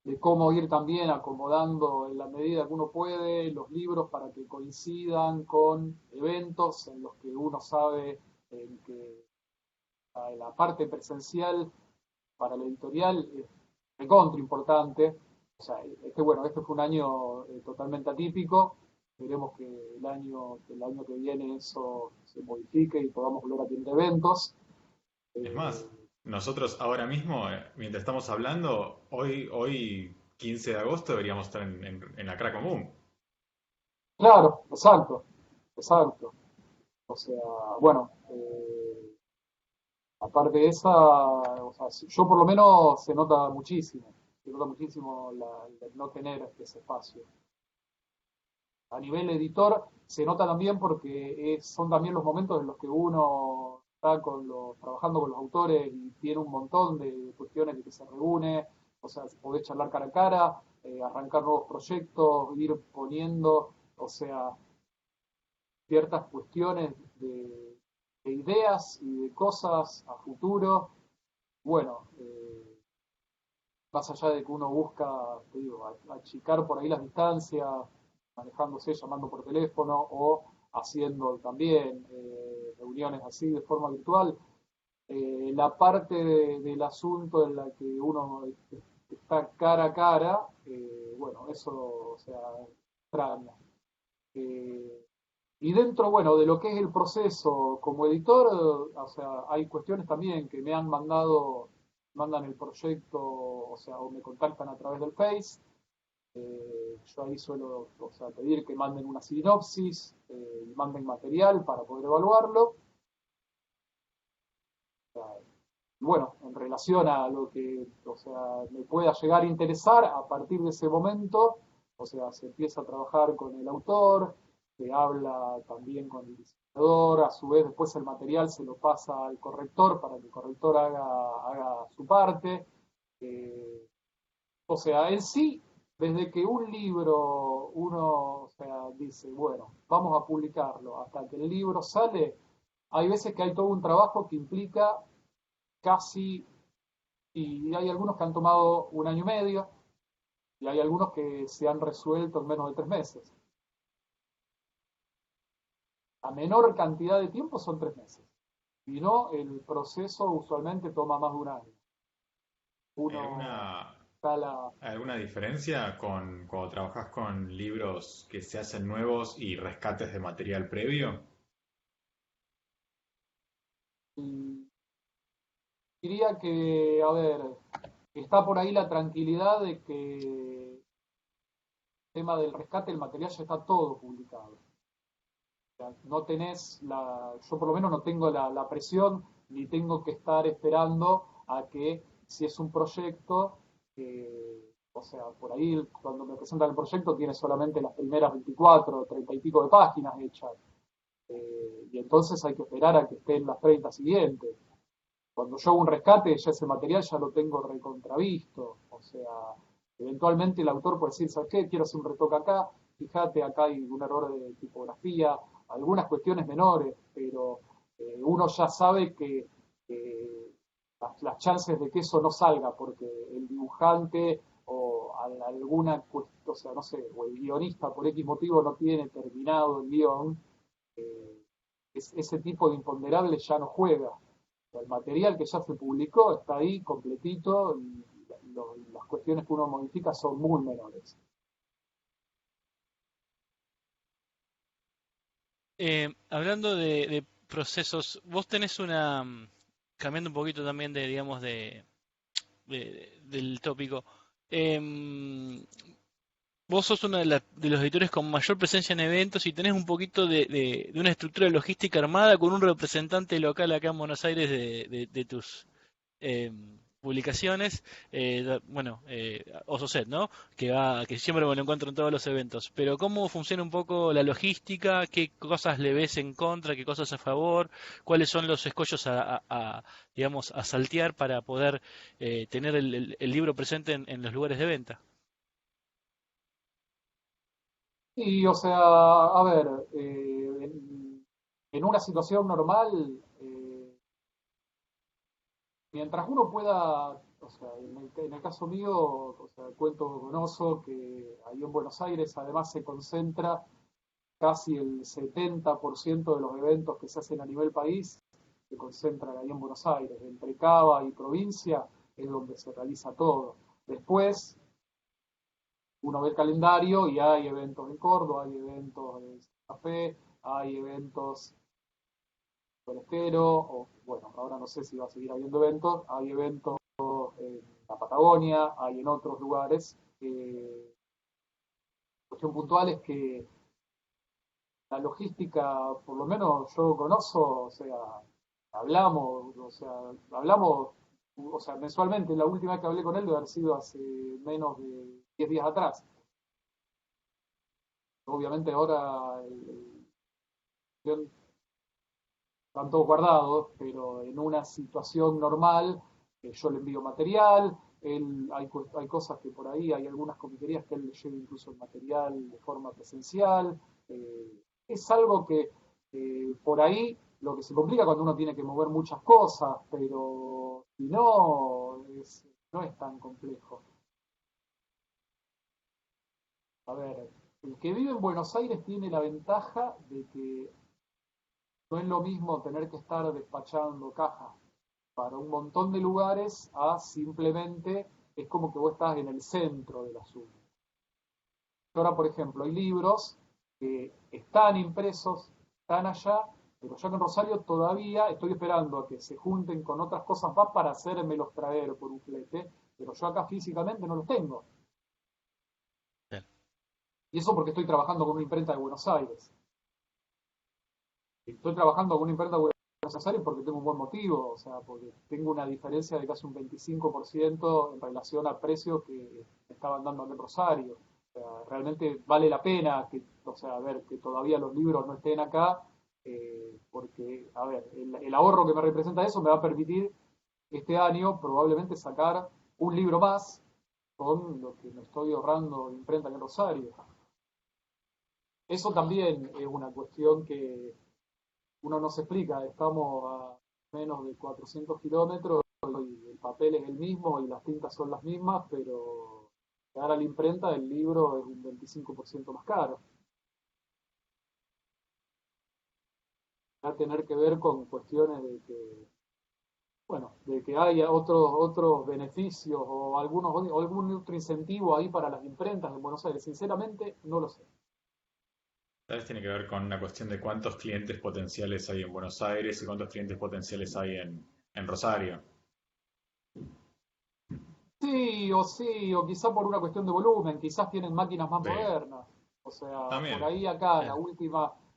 de cómo ir también acomodando en la medida que uno puede los libros para que coincidan con eventos en los que uno sabe que la parte presencial para la editorial es recontra importante. O sea, bueno, este fue un año totalmente atípico. Esperemos que el año que viene eso se modifique y podamos volver a tener eventos. Es más, Eh, nosotros ahora mismo, mientras estamos hablando, hoy 15 de agosto deberíamos estar en la CRA común. claro, exacto, exacto. O sea, bueno, aparte de esa, o sea, yo por lo menos se nota muchísimo el no tener ese espacio. a nivel editor se nota también porque son también los momentos en los que uno está trabajando con los autores y tiene un montón de cuestiones de que se reúne, o sea, podés charlar cara a cara, arrancar nuevos proyectos, ir poniendo, o sea, ciertas cuestiones de ideas y de cosas a futuro. Bueno, más allá de que uno busca, te digo, achicar por ahí las distancias, manejándose, llamando por teléfono o haciendo también reuniones así de forma virtual, la parte del asunto en la que uno está cara a cara, bueno, eso, o sea, extraña. Y dentro, bueno, de lo que es el proceso como editor, o sea, hay cuestiones también que me han mandan el proyecto, o sea, o me contactan a través del Face. Yo ahí suelo, o sea, pedir que manden una sinopsis y manden material para poder evaluarlo. Y bueno, en relación a lo que, o sea, me pueda llegar a interesar, a partir de ese momento, o sea, se empieza a trabajar con el autor, se habla también con el diseñador, a su vez después el material se lo pasa al corrector para que el corrector haga su parte. O sea, en sí, desde que un libro uno, o sea, dice, bueno, vamos a publicarlo, hasta que el libro sale, hay veces que hay todo un trabajo que implica casi, y hay algunos que han tomado un año y medio, y hay algunos que se han resuelto en menos de 3 meses. La menor cantidad de tiempo son 3 meses. Si no, el proceso usualmente toma más de un año. ¿Hay Uno alguna, sala, alguna diferencia con cuando trabajas con libros que se hacen nuevos y rescates de material previo? y diría que, a ver, está por ahí la tranquilidad de que el tema del rescate del material ya está todo publicado. O sea, no tenés yo por lo menos no tengo la presión ni tengo que estar esperando a que si es un proyecto, o sea, por ahí cuando me presentan el proyecto tiene solamente las primeras 24 30 y pico de páginas hechas. Y entonces hay que esperar a que estén las 30 siguientes. Cuando yo hago un rescate, ya ese material ya lo tengo recontravisto. O sea, eventualmente el autor puede decir, ¿sabes qué? Quiero hacer un retoque acá. Fíjate, acá hay un error de tipografía, algunas cuestiones menores, pero uno ya sabe que las chances de que eso no salga, porque el dibujante o alguna cuestión, o sea, no sé, o el guionista por X motivo no tiene terminado el guión, eh, ese tipo de imponderables ya no juega. El material que ya se publicó está ahí completito y las cuestiones que uno modifica son muy menores. Hablando de procesos, vos tenés cambiando un poquito también de, digamos, del tópico. em, Vos sos uno de los editores con mayor presencia en eventos y tenés un poquito de una estructura logística armada con un representante local acá en Buenos Aires de tus publicaciones. Bueno, Ososet, ¿no? Que siempre me lo encuentro en todos los eventos. Pero ¿cómo funciona un poco la logística? ¿Qué cosas le ves en contra? ¿Qué cosas a favor? ¿Cuáles son los escollos digamos, a saltear para poder tener el libro presente en los lugares de venta? Y, o sea, a ver, en una situación normal, mientras uno pueda, o sea, en el caso mío, o sea, cuento con Oso, que ahí en Buenos Aires además se concentra casi el 70% de los eventos que se hacen a nivel país, se concentran ahí en Buenos Aires, entre Cava y provincia es donde se realiza todo. Después, uno ve el calendario y hay eventos en Córdoba, hay eventos en Santa Fe, hay eventos en el Estero, o bueno, ahora no sé si va a seguir habiendo eventos, hay eventos en la Patagonia, hay en otros lugares. La cuestión puntual es que la logística, por lo menos yo conozco, o sea, hablamos, o sea, mensualmente, la última vez que hablé con él debe haber sido hace menos de 10 días atrás. obviamente ahora están todos guardados, pero en una situación normal yo le envío material, hay cosas que por ahí, hay algunas comiquerías que él le lleva incluso el material de forma presencial. Es algo que por ahí lo que se complica cuando uno tiene que mover muchas cosas, pero si no, no es tan complejo. A ver, el que vive en Buenos Aires tiene la ventaja de que no es lo mismo tener que estar despachando cajas para un montón de lugares a simplemente es como que vos estás en el centro del asunto. Ahora, por ejemplo, hay libros que están impresos, están allá, pero yo en Rosario todavía estoy esperando a que se junten con otras cosas más para hacérmelos traer por un flete, pero yo acá físicamente no los tengo. Bien. Y eso porque estoy trabajando con una imprenta de Buenos Aires. Estoy trabajando con una imprenta de Buenos Aires porque tengo un buen motivo, o sea, porque tengo una diferencia de casi un 25% en relación al precio que me estaban dando en Rosario. O sea, realmente vale la pena que, o sea, a ver, que todavía los libros no estén acá, porque, a ver, el ahorro que me representa eso me va a permitir este año probablemente sacar un libro más con lo que me estoy ahorrando de imprenta en Rosario. Eso también es una cuestión que uno no se explica, estamos a menos de 400 kilómetros y el papel es el mismo y las tintas son las mismas, pero llegar a la imprenta el libro es un 25% más caro. Va a tener que ver con cuestiones de que, bueno, de que haya otros beneficios o algún otro incentivo ahí para las imprentas en Buenos Aires. Sinceramente, no lo sé. Tal vez tiene que ver con una cuestión de cuántos clientes potenciales hay en Buenos Aires y cuántos clientes potenciales hay en Rosario. Sí, o quizá por una cuestión de volumen, quizás tienen máquinas más Sí, modernas. O sea, por también. ahí acá Sí.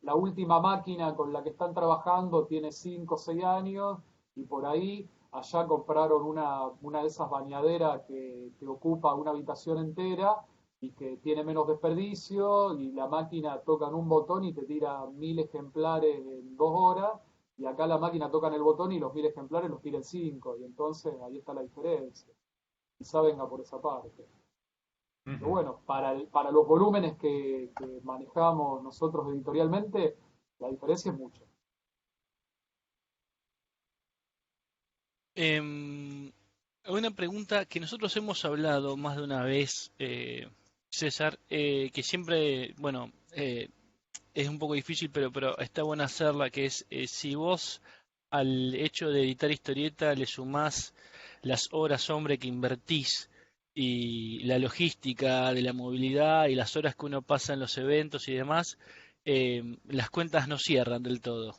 la última máquina con la que están trabajando tiene 5 o 6 años y por ahí allá compraron una de esas bañaderas que ocupa una habitación entera y que tiene menos desperdicio y la máquina toca en un botón y te tira 1000 ejemplares en 2 horas y acá la máquina toca en el botón y los 1000 ejemplares los tira en 5 y entonces ahí está la diferencia. Quizá venga por esa parte. Pero Ujú. bueno, para los volúmenes que manejamos nosotros editorialmente, la diferencia es mucha. Em, una pregunta que nosotros hemos hablado más de una vez, César, que siempre, bueno, es un poco difícil, pero está buena hacerla, que es si vos al hecho de editar historieta le sumás las horas hombre que invertís y la logística de la movilidad y las horas que uno pasa en los eventos y demás, las cuentas no cierran del todo.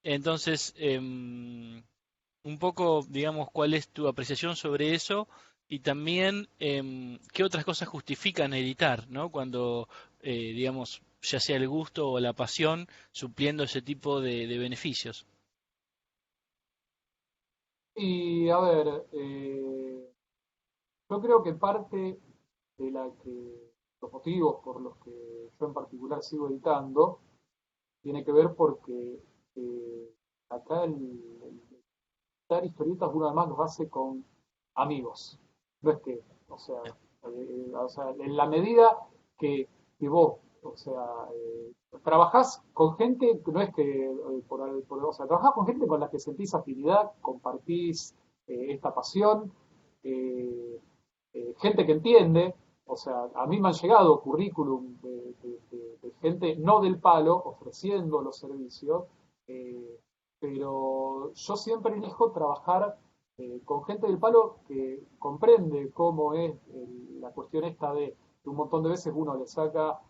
Entonces, un poco, digamos, cuál es tu apreciación sobre eso y también qué otras cosas justifican editar, ¿no? Cuando, digamos, ya sea el gusto o la pasión supliendo ese tipo de beneficios. Y a ver, yo creo que parte de los motivos por los que yo en particular sigo editando tiene que ver porque acá el editar historietas uno además los hace con amigos. No es que, o sea, en la medida que vos, o sea, trabajás con gente, no es que, o sea, trabajás con gente con la que sentís afinidad, compartís esta pasión, eh, gente que entiende, o sea, a mí me han llegado currículum de gente no del palo ofreciendo los servicios, eh, pero yo siempre elijo trabajar con gente del palo que comprende cómo es la cuestión esta de que un montón de veces uno le saca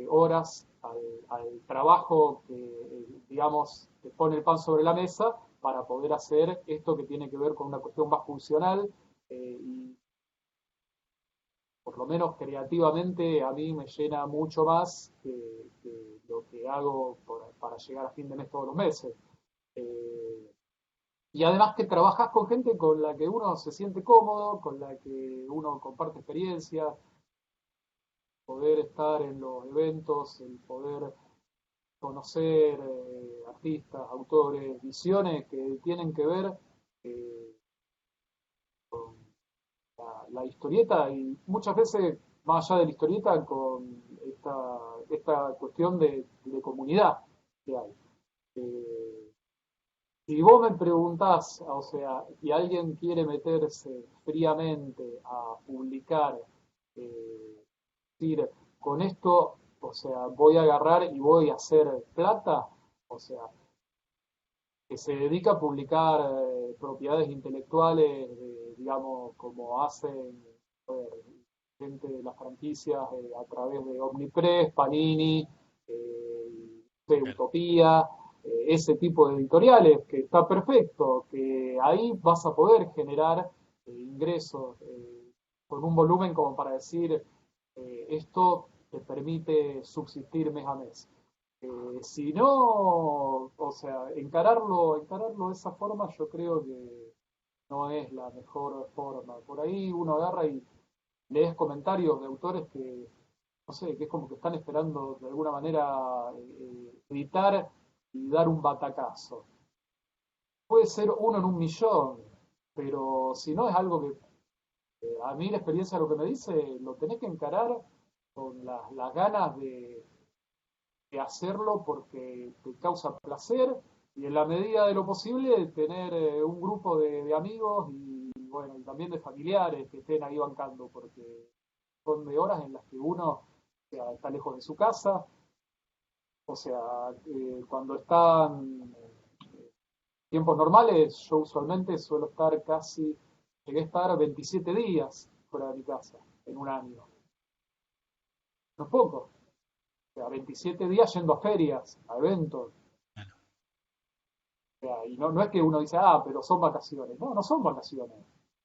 horas al trabajo que, digamos, te pone el pan sobre la mesa para poder hacer esto que tiene que ver con una cuestión más funcional y por lo menos creativamente a mí me llena mucho más que lo que hago para llegar a fin de mes todos los meses. Eh, y además que trabajas con gente con la que uno se siente cómodo, con la que uno comparte experiencias. poder estar en los eventos, el poder conocer artistas, autores, visiones que tienen que ver eh, con la historieta y muchas veces, más allá de la historieta, con esta cuestión de comunidad que hay. Eh, si vos me preguntás, o sea, y alguien quiere meterse fríamente a publicar, decir, con esto, o sea, voy a agarrar y voy a hacer plata, o sea, que se dedica a publicar propiedades intelectuales, digamos, como hacen gente de las franquicias a través de Omnipress, Panini, de Claro. Utopía, ese tipo de editoriales, que está perfecto, que ahí vas a poder generar ingresos con un volumen como para decir, esto te permite subsistir mes a mes. Si no, o sea, encararlo de esa forma yo creo que no es la mejor forma. Por ahí uno agarra y lees comentarios de autores que, no sé, que es como que están esperando de alguna manera editar y dar un batacazo. Puede ser uno en un millón, pero si no es algo que a mí la experiencia lo que me dice, lo tenés que encarar con las ganas de hacerlo porque te causa placer y en la medida de lo posible tener un grupo de amigos y bueno, y también de familiares que estén ahí bancando porque son de horas en las que uno o sea, está lejos de su casa, o sea, cuando están tiempos normales, yo usualmente suelo estar casi, llegué a estar 27 días fuera de mi casa en un año. No es poco. O sea, 27 días yendo a ferias, a eventos. Claro. O sea, y no es que uno dice, ah, pero son vacaciones. No, no son vacaciones.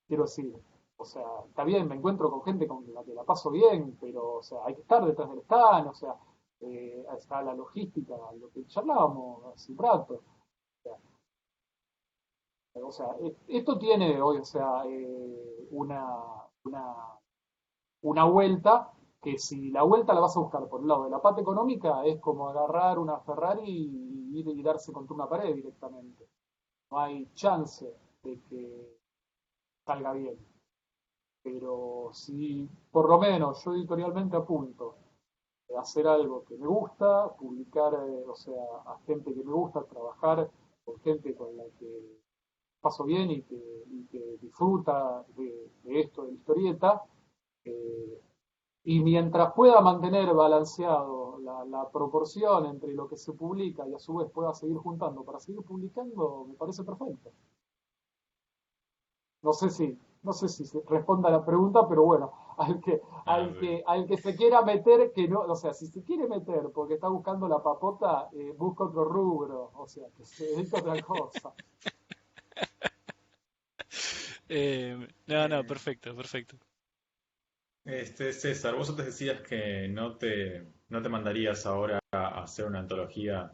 Quiero decir, o sea, está bien, me encuentro con gente con la que la paso bien, pero, o sea, hay que estar detrás del stand, o sea, está la logística, lo que charlábamos hace un rato. O sea, esto tiene hoy, o sea, una, una vuelta que si la vuelta la vas a buscar por el lado de la parte económica es como agarrar una Ferrari y ir y darse contra una pared directamente. No hay chance de que salga bien. Pero si por lo menos yo editorialmente apunto a hacer algo que me gusta, publicar, o sea, a gente que me gusta, trabajar con gente con la que paso bien y que disfruta de esto, de la historieta, eh, y mientras pueda mantener balanceado la proporción entre lo que se publica y a su vez pueda seguir juntando para seguir publicando, me parece perfecto. No sé si se responda a la pregunta, pero bueno, al que, Ah, al sí. que, al que se quiera meter, que no, o sea, si se quiere meter porque está buscando la papota, busca otro rubro, o sea, que se dedique a otra cosa. No, no, Eh, perfecto, perfecto. César, vos antes decías que no te mandarías ahora a hacer una antología,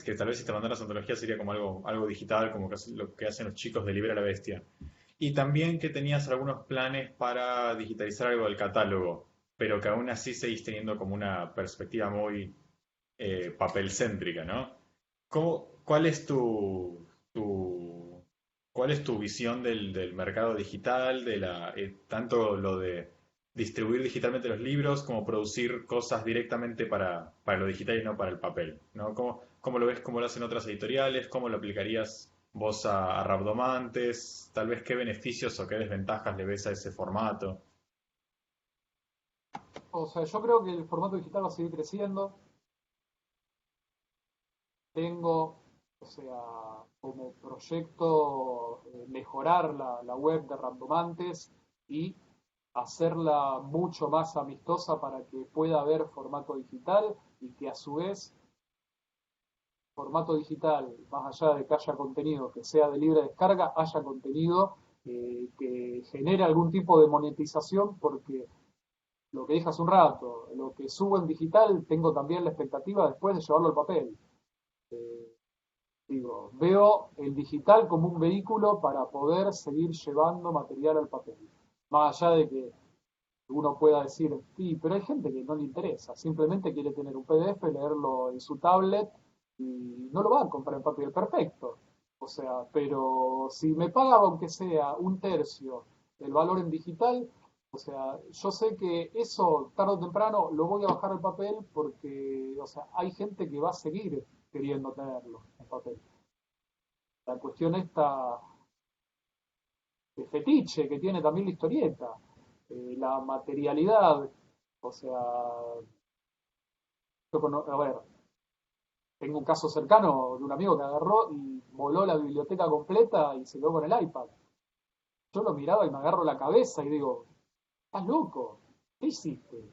que tal vez si te mandaras antología sería como algo digital, como lo que hacen los chicos de Libera la Bestia. Y también que tenías algunos planes para digitalizar algo del catálogo, pero que aún así seguís teniendo como una perspectiva muy papelcéntrica, ¿no? ¿Cuál es cuál es tu visión del mercado digital, tanto lo de distribuir digitalmente los libros como producir cosas directamente para lo digital y no para el papel, ¿no? ¿Cómo lo ves, cómo lo hacen otras editoriales? ¿Cómo lo aplicarías vos a Rabdomantes? Tal vez qué beneficios o qué desventajas le ves a ese formato. O sea, yo creo que el formato digital va a seguir creciendo. Tengo, o sea, como proyecto mejorar la web de Randomantes y hacerla mucho más amistosa para que pueda haber formato digital y que a su vez formato digital, más allá de que haya contenido que sea de libre descarga, haya contenido que genere algún tipo de monetización porque lo que dije hace un rato, lo que subo en digital tengo también la expectativa después de llevarlo al papel. Eh, Digo, veo el digital como un vehículo para poder seguir llevando material al papel. Más allá de que uno pueda decir, sí, pero hay gente que no le interesa, simplemente quiere tener un PDF, leerlo en su tablet y no lo va a comprar en papel, perfecto. O sea, pero si me pagaba aunque sea un tercio del valor en digital, o sea, yo sé que eso tarde o temprano lo voy a bajar al papel porque, o sea, hay gente que va a seguir queriendo tenerlo en papel. La cuestión esta de fetiche que tiene también la historieta, la materialidad, o sea, a ver, tengo un caso cercano de un amigo que agarró y voló la biblioteca completa y se quedó con el iPad. Yo lo miraba y me agarro la cabeza y digo, estás loco, ¿qué hiciste?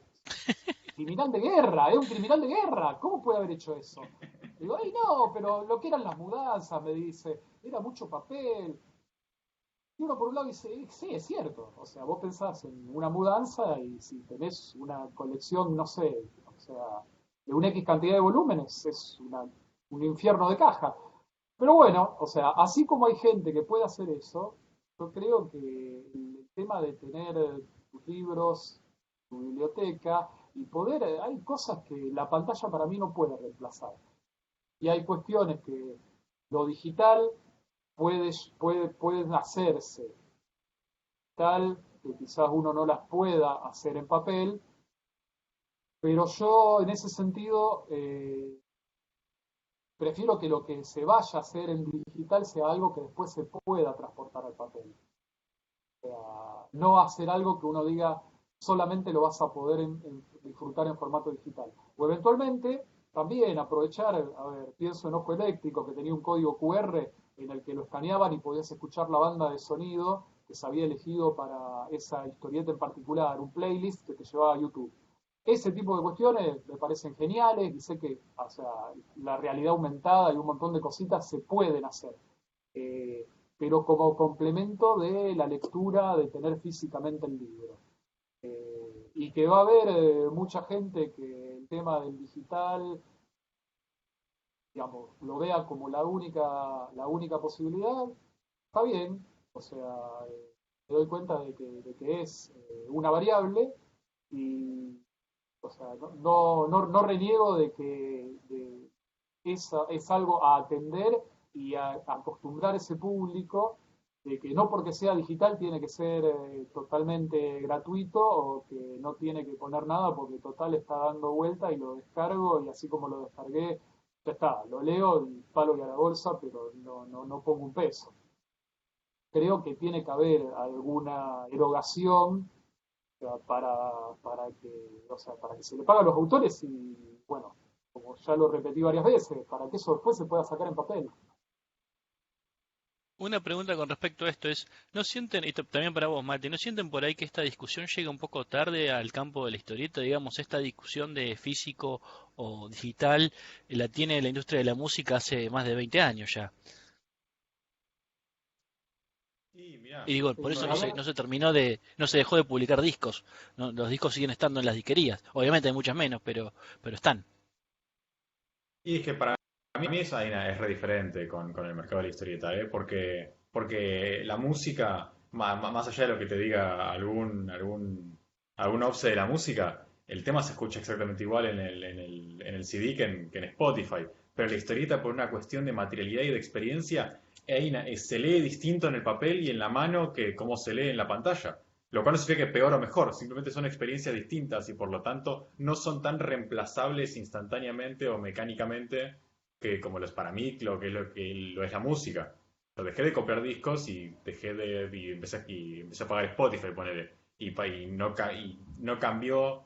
Criminal de guerra, es un criminal de guerra, ¿cómo puede haber hecho eso? Digo, ay no, pero lo que eran las mudanzas, me dice, era mucho papel. Y uno por un lado dice, sí, es cierto, o sea, vos pensás en una mudanza y si tenés una colección, no sé, o sea, de una X cantidad de volúmenes, es un infierno de caja. Pero bueno, o sea, así como hay gente que puede hacer eso, yo creo que el tema de tener tus libros, tu biblioteca y poder, hay cosas que la pantalla para mí no puede reemplazar. Y hay cuestiones que lo digital pueden hacerse tal que quizás uno no las pueda hacer en papel, pero yo en ese sentido prefiero que lo que se vaya a hacer en digital sea algo que después se pueda transportar al papel. O sea, no hacer algo que uno diga solamente lo vas a poder disfrutar en formato digital. O eventualmente también aprovechar, a ver, pienso en Ojo Eléctrico, que tenía un código QR en el que lo escaneaban y podías escuchar la banda de sonido que se había elegido para esa historieta en particular, un playlist que te llevaba a YouTube. Ese tipo de cuestiones me parecen geniales y sé que, o sea, la realidad aumentada y un montón de cositas se pueden hacer. Eh, pero como complemento de la lectura, de tener físicamente el libro. Y que va a haber mucha gente que el tema del digital, digamos, lo vea como la única posibilidad, está bien, o sea, me doy cuenta de que es una variable y, o sea, no reniego de que es algo a atender y a acostumbrar ese público de que no porque sea digital tiene que ser totalmente gratuito o que no tiene que poner nada porque total está dando vuelta y lo descargo y así como lo descargué, ya está, lo leo y palo y a la bolsa, pero no pongo un peso. Creo que tiene que haber alguna erogación, o sea, para que se le pague a los autores y, bueno, como ya lo repetí varias veces, para que eso después se pueda sacar en papel. Una pregunta con respecto a esto es, ¿no sienten, y también para vos, Mate, ¿no sienten por ahí que esta discusión llega un poco tarde al campo de la historieta? Digamos, esta discusión de físico o digital la tiene la industria de la música hace más de 20 años ya. Y mirá, Y digo, por eso A ver, no se terminó no se dejó de publicar discos. Los discos siguen estando en las disquerías. Obviamente hay muchas menos, pero están. y es que para mí esa vaina es re diferente con el mercado de la historieta, ¿eh? Porque la música, más allá de lo que te diga algún obse de la música, el tema se escucha exactamente igual en el CD que en Spotify. Pero la historieta, por una cuestión de materialidad y de experiencia, se lee distinto en el papel y en la mano que como se lee en la pantalla. Lo cual no significa que peor o mejor, simplemente son experiencias distintas y por lo tanto no son tan reemplazables instantáneamente o mecánicamente que como los para mí lo es la música. Lo dejé de comprar discos y empecé a pagar Spotify, ponele. Y no cambió.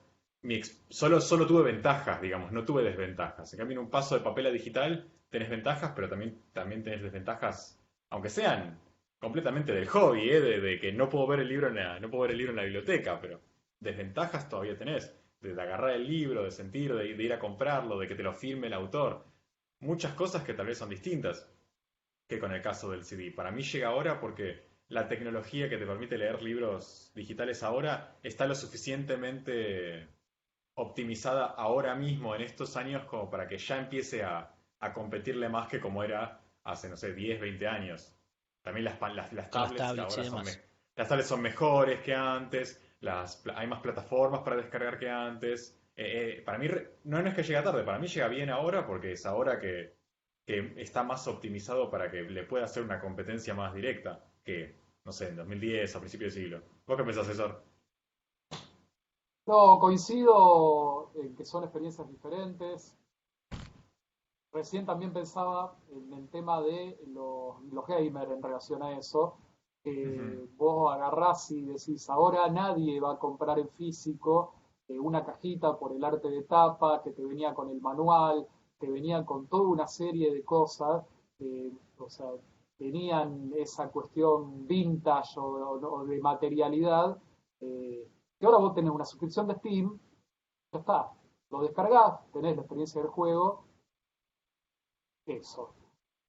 Solo tuve ventajas, digamos, no tuve desventajas. En cambio, en un paso de papel a digital tenés ventajas, pero también tenés desventajas, aunque sean completamente del hobby, de que no puedo ver el libro no puedo ver el libro en la biblioteca, pero desventajas todavía tenés, de agarrar el libro, de sentir, de ir a comprarlo, de que te lo firme el autor. Muchas cosas que tal vez son distintas que con el caso del CD. Para mí llega ahora porque la tecnología que te permite leer libros digitales ahora está lo suficientemente optimizada ahora mismo en estos años como para que ya empiece a competirle más que como era hace, no sé, 10 20 años. También las Con las tablets tablets y ahora demás. las tablets son mejores que antes. hay más plataformas para descargar que antes. Para mí no es que llega tarde, para mí llega bien ahora porque es ahora que está más optimizado para que le pueda hacer una competencia más directa que, no sé, en 2010, a principios de siglo. ¿Vos qué pensás, César? No, coincido en que son experiencias diferentes. Recién también pensaba en el tema de los gamers en relación a eso. Ujú. Vos agarrás y decís, ahora nadie va a comprar en físico una cajita por el arte de tapa, que te venía con el manual, te venía con toda una serie de cosas, o sea, tenían esa cuestión vintage o de materialidad, que ahora vos tenés una suscripción de Steam, ya está, lo descargás, tenés la experiencia del juego, eso.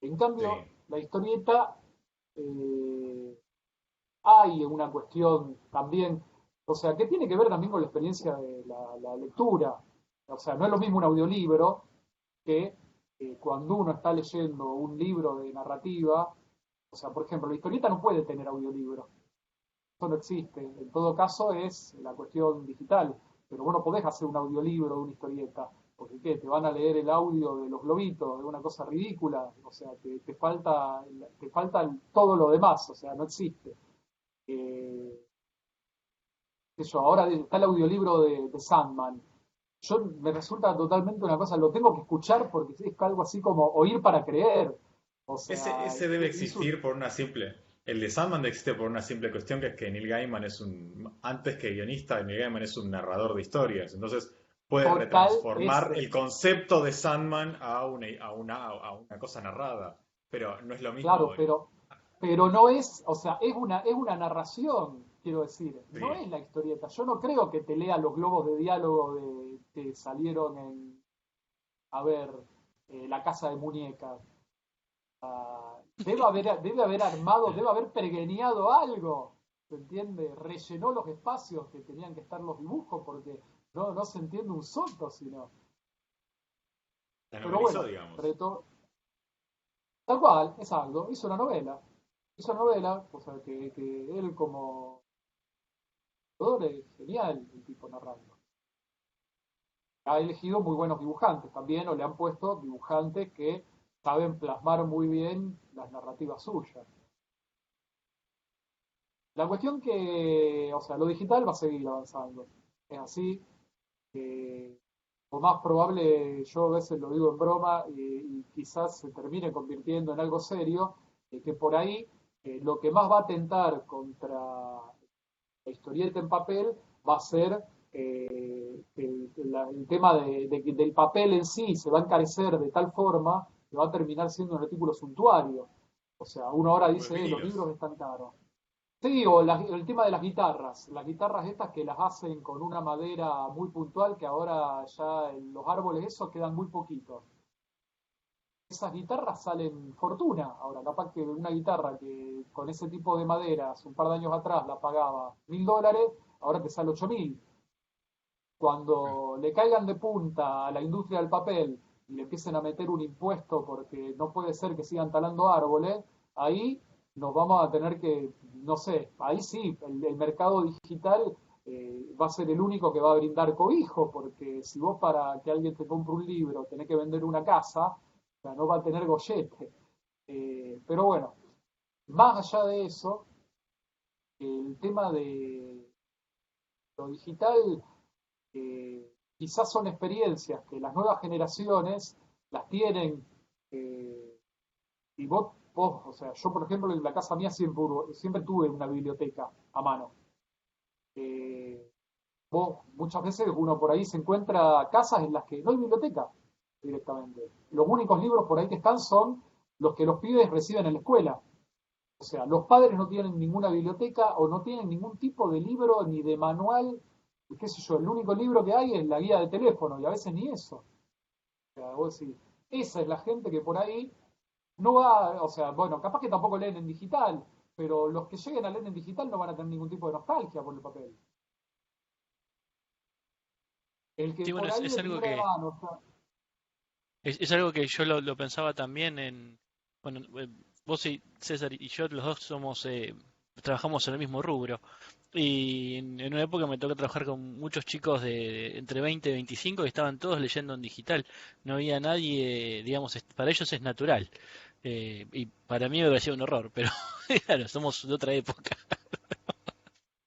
En cambio, Sí, la historieta, eh, hay una cuestión también, o sea, que tiene que ver también con la experiencia de la lectura. O sea, no es lo mismo un audiolibro que cuando uno está leyendo un libro de narrativa. O sea, por ejemplo, la historieta no puede tener audiolibro. Eso no existe. En todo caso es la cuestión digital. Pero vos no podés hacer un audiolibro de una historieta. Porque ¿qué? Te van a leer el audio de los globitos, de una cosa ridícula. O sea, te falta todo lo demás. O sea, no existe. Eh, Eso, ahora está el audiolibro de Sandman. Yo me resulta totalmente una cosa, lo tengo que escuchar porque es algo así como oír para creer. O sea, ese debe existir por una simple. El de Sandman existe por una simple cuestión que es que Neil Gaiman es antes que guionista, Neil Gaiman es un narrador de historias. Entonces puede total retransformar el concepto de Sandman a una cosa narrada. Pero no es lo mismo. claro, pero no es, o sea, es una narración, quiero decir, no Sí, es la historieta. Yo no creo que te lea los globos de diálogo que salieron en, a ver, La Casa de Muñecas. Debe haber armado, debe haber pergeñado algo, ¿se entiende? Rellenó los espacios que tenían que estar los dibujos porque no se entiende un soto, sino. la Pero novelizó, bueno, digamos. tal cual, es algo, hizo novela, o sea que él como autor es genial el tipo narrando. Ha elegido muy buenos dibujantes también, o le han puesto dibujantes que saben plasmar muy bien las narrativas suyas. La cuestión que, o sea, lo digital va a seguir avanzando. Es así. Lo más probable, yo a veces lo digo en broma, y quizás se termine convirtiendo en algo serio, que por ahí lo que más va a tentar contra la historieta en papel va a ser el tema del papel en sí se va a encarecer de tal forma que va a terminar siendo un artículo suntuario. O sea, uno ahora Como los dice, los vinilos. libros están caros. Sí, o el tema de las guitarras estas que las hacen con una madera muy puntual, que ahora ya en los árboles esos quedan muy poquitos. Esas guitarras salen fortuna. Ahora, capaz que una guitarra que con ese tipo de maderas un par de años atrás la pagaba $1.000, ahora te sale 8.000. Cuando le caigan de punta a la industria del papel y le empiecen a meter un impuesto porque no puede ser que sigan talando árboles, ahí nos vamos a tener que, no sé, ahí sí, el mercado digital va a ser el único que va a brindar cobijo, porque si vos para que alguien te compre un libro tenés que vender una casa, o sea, no va a tener gollete. Pero bueno, más allá de eso, el tema de lo digital quizás son experiencias que las nuevas generaciones las tienen, eh, y vos, o sea, yo por ejemplo en la casa mía siempre tuve una biblioteca a mano. Eh, Vos muchas veces uno por ahí se encuentra casas en las que no hay biblioteca directamente. Los únicos libros por ahí que están son los que los pibes reciben en la escuela. O sea, los padres no tienen ninguna biblioteca o no tienen ningún tipo de libro ni de manual, y qué sé yo, el único libro que hay es la guía de teléfono y a veces ni eso. O sea, vos decís, esa es la gente que por ahí no va, o sea, bueno, capaz que tampoco leen en digital, pero los que lleguen a leer en digital no van a tener ningún tipo de nostalgia por el papel. El que Sí, bueno, por es, ahí es de algo primera que mano, o sea, es algo que yo lo pensaba también en, bueno, vos y César y yo los dos somos trabajamos en el mismo rubro. Y en una época me tocó trabajar con muchos chicos de entre 20 y 25 que estaban todos leyendo en digital. No había nadie, digamos, para ellos es natural. Y para mí me parecía un horror, pero claro, somos de otra época.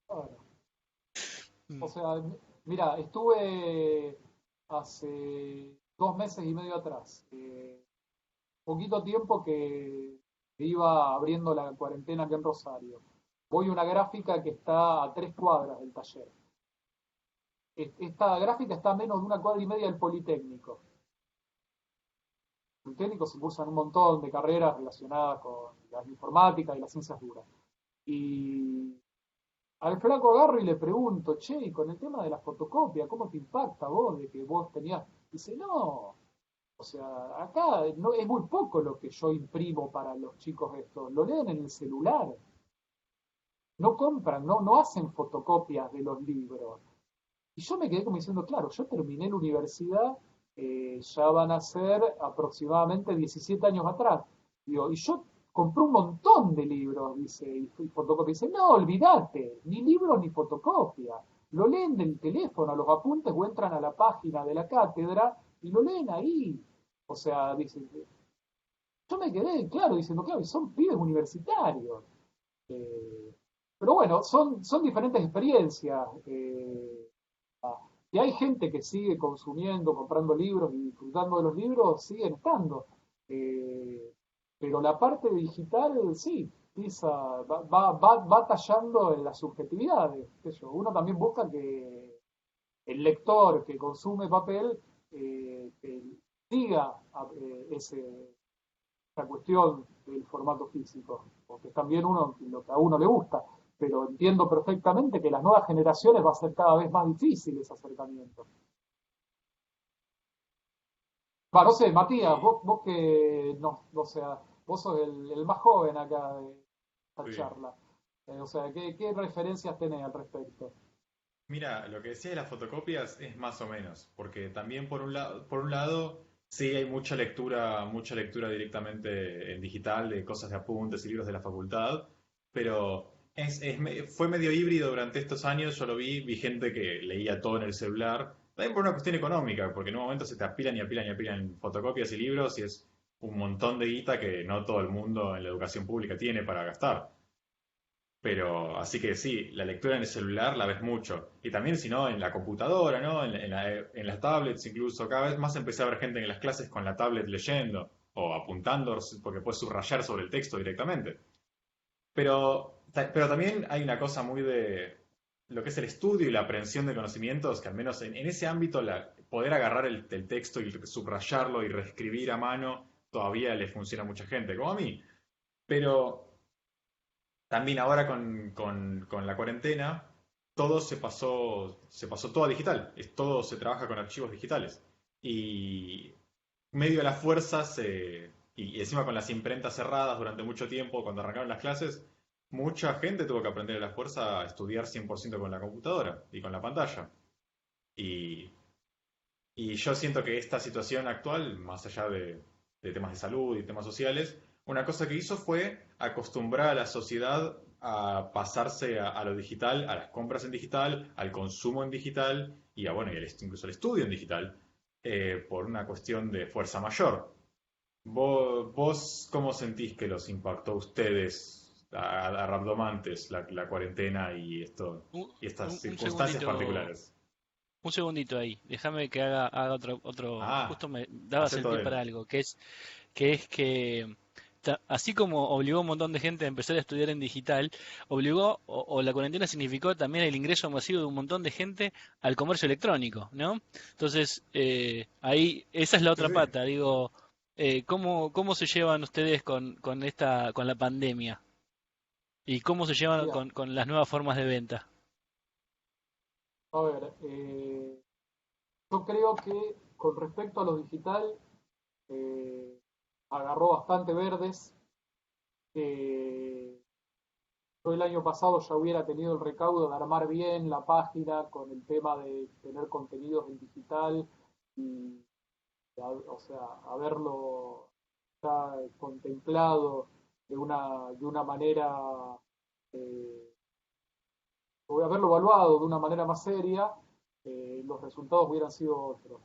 Bueno, o Mm. sea, mira, estuve hace 2 meses y medio atrás, poquito tiempo que iba abriendo la cuarentena aquí en Rosario. Voy a una gráfica que está a 3 cuadras del taller. Esta gráfica está a menos de 1 cuadra y media del Politécnico. En el Politécnico se cursan un montón de carreras relacionadas con la informática y las ciencias duras. Y al flaco agarro y le pregunto, che, y con el tema de la fotocopia, ¿cómo te impacta vos de que vos tenías? Dice, no, o sea, acá no, es muy poco lo que yo imprimo para los chicos estos, lo leen en el celular, no compran, no hacen fotocopias de los libros. Y yo me quedé como diciendo, claro, yo terminé la universidad, ya van a ser aproximadamente 17 años atrás. Digo, y yo compré un montón de libros, dice, y fotocopia. Dice, no, olvídate, ni libros ni fotocopia. Lo leen del teléfono, a los apuntes o entran a la página de la cátedra y lo leen ahí. O sea, dice, yo me quedé, claro, diciendo, claro, y son pibes universitarios. Eh, pero bueno, son diferentes experiencias. Y hay gente que sigue consumiendo, comprando libros y disfrutando de los libros, siguen estando. Eh, pero la parte digital, sí, va tallando en las subjetividades. Qué sé yo. Uno también busca que el lector que consume papel que diga esa cuestión del formato físico, porque también lo que a uno le gusta, pero entiendo perfectamente que las nuevas generaciones va a ser cada vez más difícil ese acercamiento. Va, no sé, Matías, Y vos que no, o sea, vos sos el más joven acá de esta sí. charla. O sea, ¿qué referencias tenés al respecto? Mira, lo que decía de las fotocopias es más o menos, porque también por un lado, sí hay mucha lectura directamente en digital de cosas de apuntes y libros de la facultad, pero fue medio híbrido durante estos años, yo lo vi gente que leía todo en el celular, también por una cuestión económica, porque en un momento se te apilan y apilan y apilan fotocopias y libros y es un montón de guita que no todo el mundo en la educación pública tiene para gastar. Pero así que sí, la lectura en el celular la ves mucho. Y también, si no, en la computadora, ¿no? En las tablets incluso. Cada vez más empecé a ver gente en las clases con la tablet leyendo o apuntando porque puedes subrayar sobre el texto directamente. Pero también hay una cosa muy de lo que es el estudio y la aprehensión de conocimientos, que al menos en ese ámbito poder agarrar el texto y subrayarlo y reescribir a mano todavía le funciona a mucha gente, como a mí. Pero también ahora con la cuarentena, todo se pasó todo a digital. Todo se trabaja con archivos digitales. Y medio a la fuerza y encima con las imprentas cerradas durante mucho tiempo, cuando arrancaron las clases, mucha gente tuvo que aprender a la fuerza a estudiar 100% con la computadora y con la pantalla. Y, y yo siento que esta situación actual, más allá de temas de salud y temas sociales, una cosa que hizo fue acostumbrar a la sociedad a pasarse a lo digital, a las compras en digital, al consumo en digital y a, bueno, incluso al estudio en digital, por una cuestión de fuerza mayor. ¿Vos cómo sentís que los impactó a ustedes, a Rabdomantes, la cuarentena Un, y estas un circunstancias segundito, particulares? un segundito ahí. Déjame que haga Ah, justo me dabas hace el todo pie para bien. algo, que así como obligó a un montón de gente a empezar a estudiar en digital, o la cuarentena significó también el ingreso masivo de un montón de gente al comercio electrónico, ¿no? Entonces, ahí, esa es la Sí, otra sí. pata, digo, ¿cómo se llevan ustedes con la pandemia? ¿Y cómo se llevan Mira, con las nuevas formas de venta? a ver, yo creo que con respecto a lo digital, eh, agarró bastante verdes. Eh, yo el año pasado ya hubiera tenido el recaudo de armar bien la página con el tema de tener contenidos en digital y, o sea, haberlo ya contemplado de una manera eh, haberlo evaluado de una manera más seria, los resultados hubieran sido otros.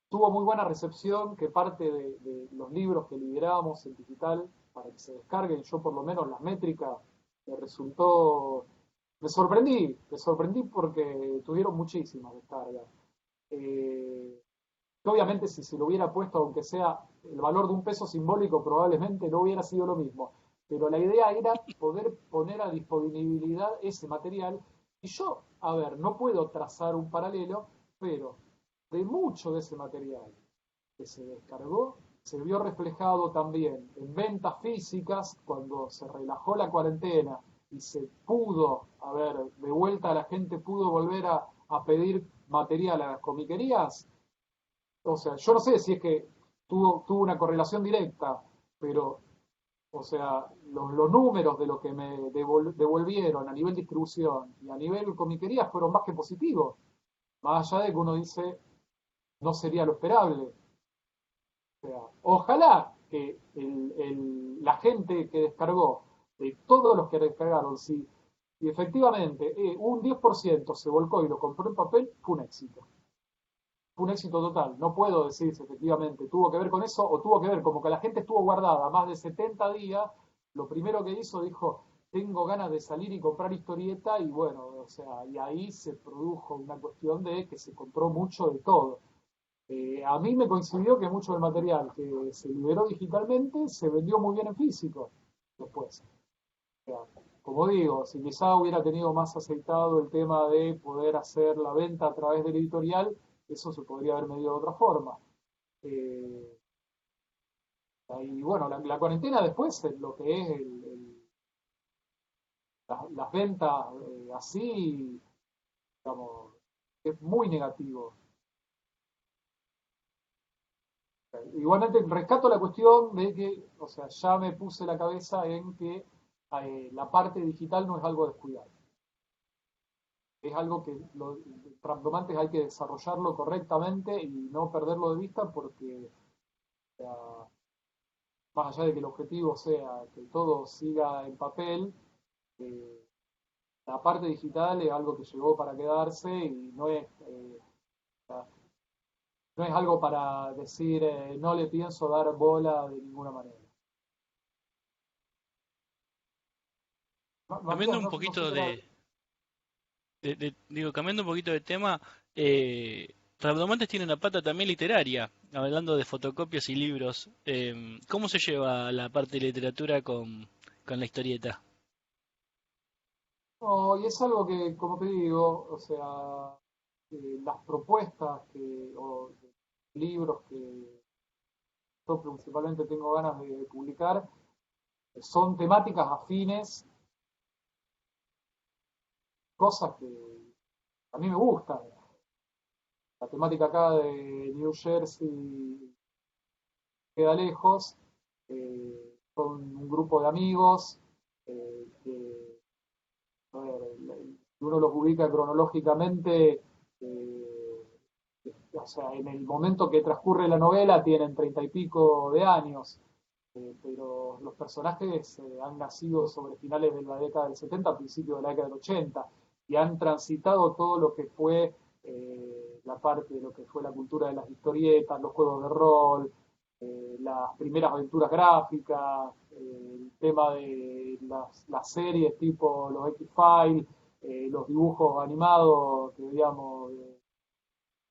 Tuvo muy buena recepción que parte de los libros que liberamos en digital para que se descarguen, yo por lo menos las métricas, me resultó, me sorprendí porque tuvieron muchísimas descargas. Que obviamente si se lo hubiera puesto, aunque sea el valor de un peso simbólico, probablemente no hubiera sido lo mismo. Pero la idea era poder poner a disponibilidad ese material. Y yo, a ver, no puedo trazar un paralelo, pero de mucho de ese material que se descargó, se vio reflejado también en ventas físicas cuando se relajó la cuarentena y se pudo, a ver, de vuelta la gente pudo volver a pedir material a las comiquerías. O sea, yo no sé si es que tuvo una correlación directa, pero, o sea, los números de lo que me devolvieron a nivel distribución y a nivel comiquería fueron más que positivos. Más allá de que uno dice, no sería lo esperable. O sea, ojalá que la gente que descargó, de todos los que descargaron, si efectivamente un 10% se volcó y lo compró en papel, fue un éxito. Fue un éxito total. No puedo decir si efectivamente tuvo que ver con eso o tuvo que ver como que la gente estuvo guardada más de 70 días. Lo primero que hizo, dijo, tengo ganas de salir y comprar historieta y bueno, o sea, y ahí se produjo una cuestión de que se compró mucho de todo. A mí me coincidió que mucho del material que se liberó digitalmente se vendió muy bien en físico después. O sea, como digo, si quizá hubiera tenido más aceitado el tema de poder hacer la venta a través del editorial, eso se podría haber medido de otra forma. Eh, y bueno, la cuarentena después, lo que es las ventas así, digamos, es muy negativo. Igualmente rescato la cuestión de que, o sea, ya me puse la cabeza en que la parte digital no es algo descuidado. Es algo que los Rhabdomantes hay que desarrollarlo correctamente y no perderlo de vista porque, o sea, más allá de que el objetivo sea que todo siga en papel, eh, la parte digital es algo que llegó para quedarse y no es algo para decir no le pienso dar bola de ninguna manera. Cambiando Matías, un no sé poquito qué era. digo, cambiando un poquito de tema, Rhabdomantes tiene una pata también literaria, hablando de fotocopias y libros. ¿Cómo se lleva la parte de literatura con la historieta? No, y es algo que, como te digo, o sea, las propuestas o libros que yo principalmente tengo ganas de publicar son temáticas afines, cosas que a mí me gustan. La temática acá de New Jersey queda lejos, son un grupo de amigos que, a ver, si uno los ubica cronológicamente, eh, o sea, en el momento que transcurre la novela tienen 30 y pico de años, pero los personajes han nacido sobre finales de la década del 70, principios de la década del 80, y han transitado todo lo que fue la parte de lo que fue la cultura de las historietas, los juegos de rol, las primeras aventuras gráficas, el tema de las series tipo los X-Files, los dibujos animados que veíamos de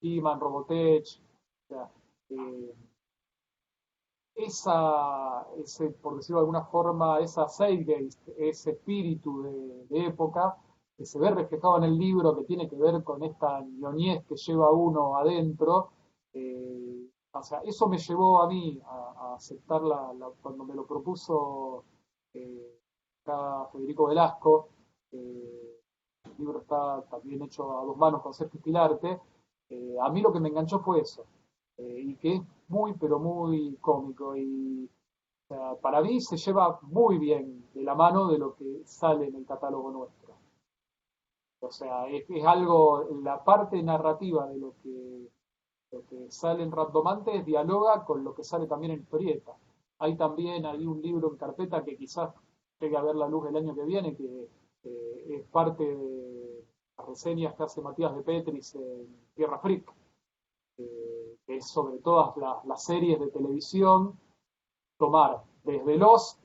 He-Man, Robotech, o sea, eh, por decirlo de alguna forma, esa zeitgeist, ese espíritu de época, que se ve reflejado en el libro, que tiene que ver con esta ñoñez que lleva uno adentro. O sea, eso me llevó a mí a aceptar cuando me lo propuso acá Federico Velasco. El libro está también hecho a dos manos con Sergio Pilarte. A mí lo que me enganchó fue eso, y que es muy, pero muy cómico. Y o sea, para mí se lleva muy bien de la mano de lo que sale en el catálogo nuestro. O sea, es algo, la parte narrativa de lo que sale en Rhabdomantes dialoga con lo que sale también en historieta. Hay también ahí un libro en carpeta que quizás llegue a ver la luz el año que viene, que es parte de las reseñas que hace Matías de Petris en Tierra Freak, que es sobre todas las series de televisión, tomar desde Lost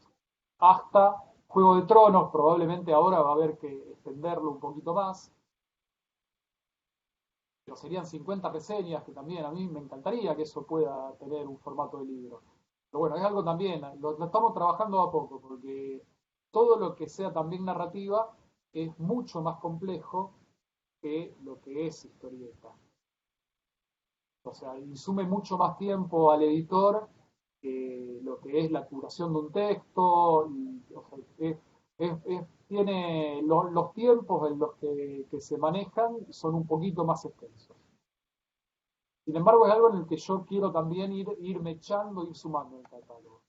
hasta Juego de Tronos, probablemente ahora va a haber que extenderlo un poquito más, pero serían 50 reseñas, que también a mí me encantaría que eso pueda tener un formato de libro. Pero bueno, es algo también, lo estamos trabajando a poco, porque todo lo que sea también narrativa es mucho más complejo que lo que es historieta. O sea, insume mucho más tiempo al editor lo que es la curación de un texto, y, o sea, tiene los tiempos en los que se manejan son un poquito más extensos. Sin embargo, es algo en el que yo quiero también ir mechando, ir sumando el catálogo.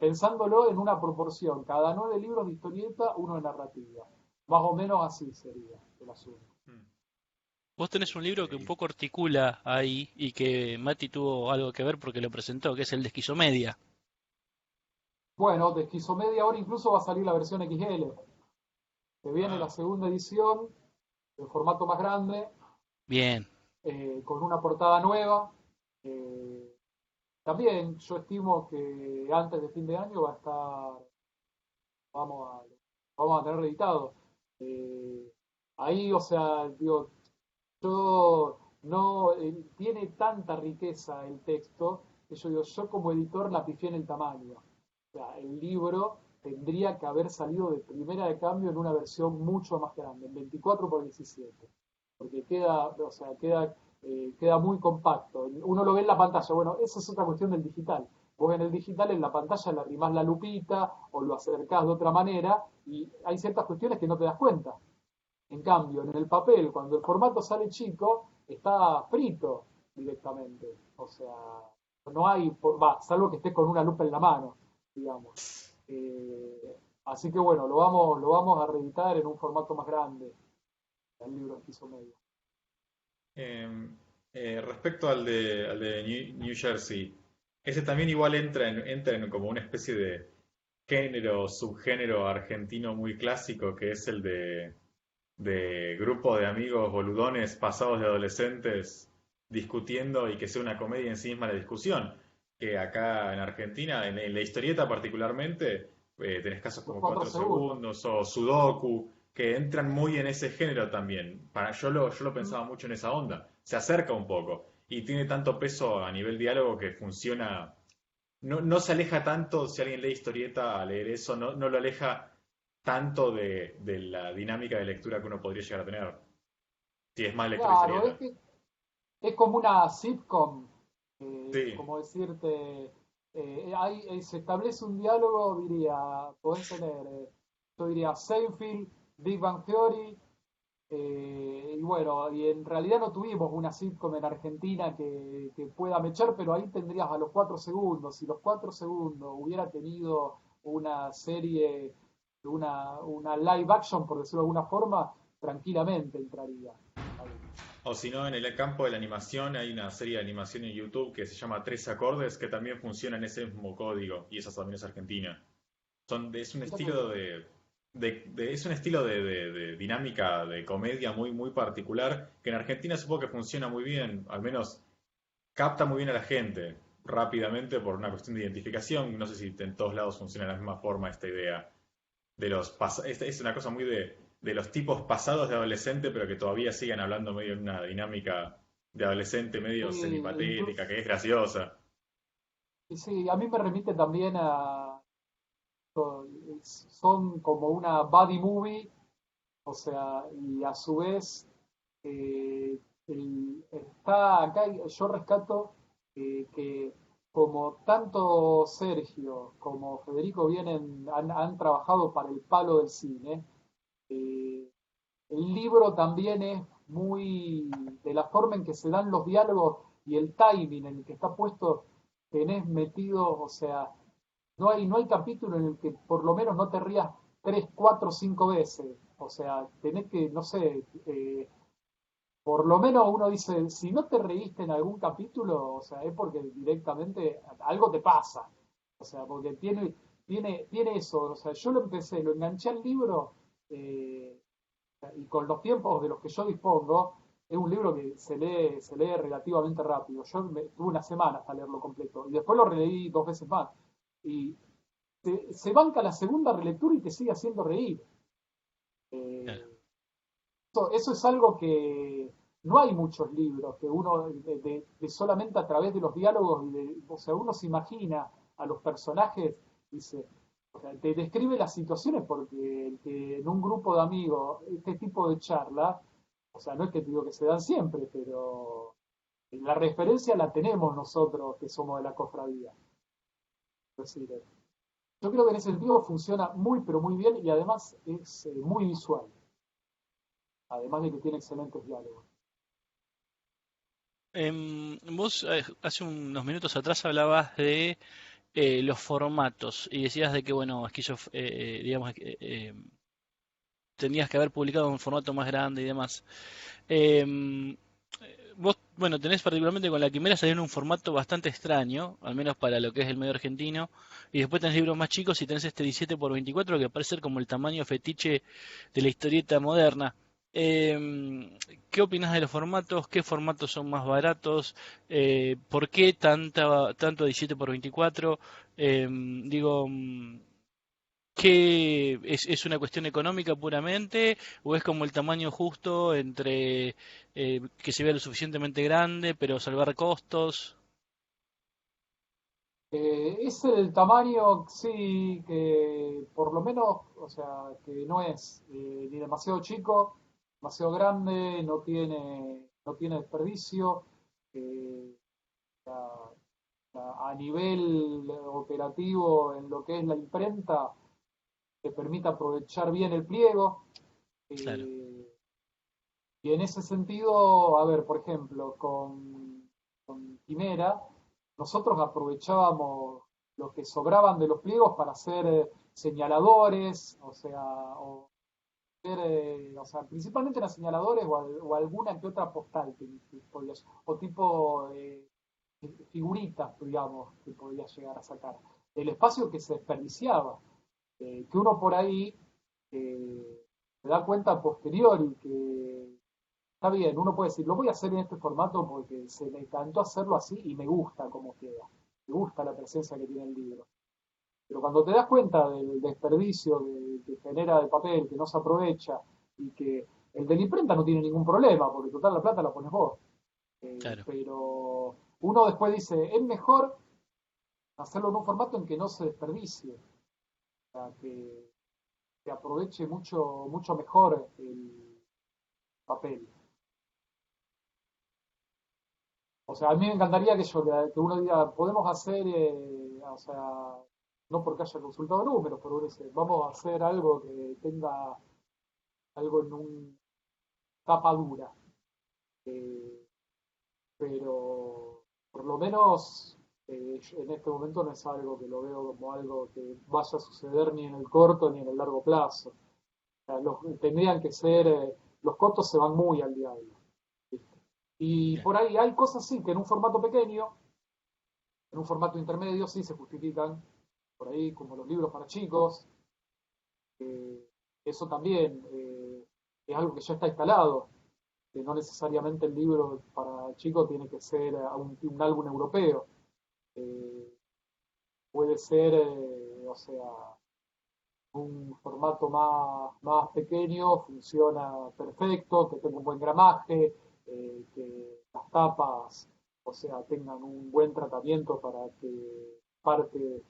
Pensándolo en una proporción, cada 9 libros de historieta, uno de narrativa. Más o menos así sería el asunto. Vos tenés un libro que un Sí. poco articula ahí y que Mati tuvo algo que ver porque lo presentó, que es el de Esquizomedia. Bueno, de Esquizomedia ahora incluso va a salir la versión XL, que viene la Ah, segunda edición, en formato más grande, Bien. con una portada nueva. Eh, También yo estimo que antes de fin de año va a estar, vamos a, vamos a tener editado. Eh, Ahí, o sea, digo, yo no tiene tanta riqueza el texto que yo digo, yo como editor la pifié en el tamaño. O sea, el libro tendría que haber salido de primera de cambio en una versión mucho más grande, en 24 por 17, porque queda, o sea, queda muy compacto. Uno lo ve en la pantalla. Bueno, esa es otra cuestión del digital. Vos en el digital, en la pantalla, le arrimás la lupita o lo acercás de otra manera y hay ciertas cuestiones que no te das cuenta. En cambio, en el papel, cuando el formato sale chico, está frito directamente. O sea, no hay, salvo que estés con una lupa en la mano, digamos. Así que bueno, lo vamos a reeditar en un formato más grande, el libro Esquizomedia. em, respecto al de New Jersey, ese también igual entra en como una especie de género, subgénero argentino muy clásico, que es el de grupo de amigos boludones pasados de adolescentes discutiendo y que sea una comedia en sí misma la discusión. Que acá en Argentina, en la historieta particularmente, tenés casos Los como cuatro Cuatro segundos. Segundos o Sudoku, que entran muy en ese género también. Yo lo pensaba mucho en esa onda. Se acerca un poco y tiene tanto peso a nivel diálogo que funciona. No se aleja tanto, si alguien lee historieta a leer eso, no lo aleja tanto de la dinámica de lectura que uno podría llegar a tener, si es más lector de Claro, historieta. es como una sitcom, Sí, como decirte, se establece un diálogo, diría, podés tener, yo diría Seinfeld, Big Bang Theory, y bueno, y en realidad no tuvimos una sitcom en Argentina que pueda mechar, pero ahí tendrías a los 4 segundos. Si los 4 segundos hubiera tenido una serie, una live action, por decirlo de alguna forma, tranquilamente entraría ahí. o si no, en el campo de la animación hay una serie de animación en YouTube que se llama Tres Acordes, que también funciona en ese mismo código, y esa también es argentina. Es un Mira qué estilo bien. es un estilo de dinámica, de comedia muy, muy particular, que en Argentina supongo que funciona muy bien, al menos capta muy bien a la gente rápidamente por una cuestión de identificación. No sé si en todos lados funciona de la misma forma esta idea es una cosa muy de los tipos pasados de adolescente, pero que todavía siguen hablando medio en una dinámica de adolescente Sí, medio semipatética, incluso, que es graciosa. y sí, a mí me remite también son como una buddy movie, o sea, y a su vez está acá, yo rescato que como tanto Sergio como Federico han trabajado para el palo del cine, eh, el libro también es muy de la forma en que se dan los diálogos y el timing en el que está puesto, tenés metido, o sea, no hay capítulo en el que por lo menos no te rías 3, 4, 5 veces. O sea, tenés que, no sé, por lo menos uno dice, si no te reíste en algún capítulo, o sea, es porque directamente algo te pasa. O sea, porque tiene eso, o sea, yo lo enganché al libro, eh, y con los tiempos de los que yo dispongo, es un libro que se lee relativamente rápido. Tuve una semana hasta leerlo completo y después lo releí 2 veces más. Y se banca la segunda relectura y te sigue haciendo reír. Claro. Eh, eso es algo que no hay muchos libros que uno de solamente a través de los diálogos o sea, uno se imagina a los personajes, dice, o sea, te describe las situaciones porque el que en un grupo de amigos este tipo de charla, o sea, no es que te digo que se dan siempre, pero la referencia la tenemos nosotros que somos de la cofradía. Es decir, yo creo que en ese sentido funciona muy, pero muy bien y además es muy visual, además de que tiene excelentes diálogos. Vos hace unos minutos atrás hablabas de los formatos y decías de que, bueno, digamos, tenías que haber publicado en un formato más grande y demás. Em, Vos, bueno, tenés particularmente con la Quimera salió en un formato bastante extraño, al menos para lo que es el medio argentino, y después tenés libros más chicos y tenés este 17 por 24 que parece ser como el tamaño fetiche de la historieta moderna. ¿Qué opinás de los formatos? ¿Qué formatos son más baratos? ¿Por qué tanto 17 por 24? Digo, ¿qué es una cuestión económica puramente o es como el tamaño justo entre que se vea lo suficientemente grande pero salvar costos? Es el tamaño, sí, que por lo menos, o sea, que no es ni demasiado chico, demasiado grande, no tiene desperdicio. eh, a nivel operativo en lo que es la imprenta, te permite aprovechar bien el pliego. Claro, eh, y en ese sentido, a ver, por ejemplo, con Quimera, nosotros aprovechábamos lo que sobraban de los pliegos para hacer señaladores, o sea, principalmente eran señaladores o alguna que otra postal que podías, o tipo figuritas, digamos, que podías llegar a sacar. El espacio que se desperdiciaba, que uno por ahí se da cuenta a posteriori que está bien, uno puede decir, lo voy a hacer en este formato porque se me encantó hacerlo así y me gusta cómo queda, me gusta la presencia que tiene el libro. Pero cuando te das cuenta del desperdicio que genera de papel, que no se aprovecha y que el de la imprenta no tiene ningún problema, porque total la plata la pones vos. claro. Pero uno después dice, es mejor hacerlo en un formato en que no se desperdicie, o sea, que se aproveche mucho mejor el papel. O sea, a mí me encantaría que uno diga, podemos hacer, o sea, no porque haya consultado números, pero uno dice, vamos a hacer algo que tenga algo en un tapa dura. Eh, pero por lo menos en este momento no es algo que lo veo como algo que vaya a suceder ni en el corto ni en el largo plazo. O sea, tendrían que ser, los cortos se van muy al diablo. ¿Viste? Y Bien. por ahí hay cosas sí que en un formato pequeño, en un formato intermedio sí se justifican, por ahí como los libros para chicos, eso también es algo que ya está instalado, que no necesariamente el libro para chicos tiene que ser un álbum europeo. Eh, Puede ser, o sea, un formato más pequeño, funciona perfecto, que tenga un buen gramaje, que las tapas, o sea, tengan un buen tratamiento para que parte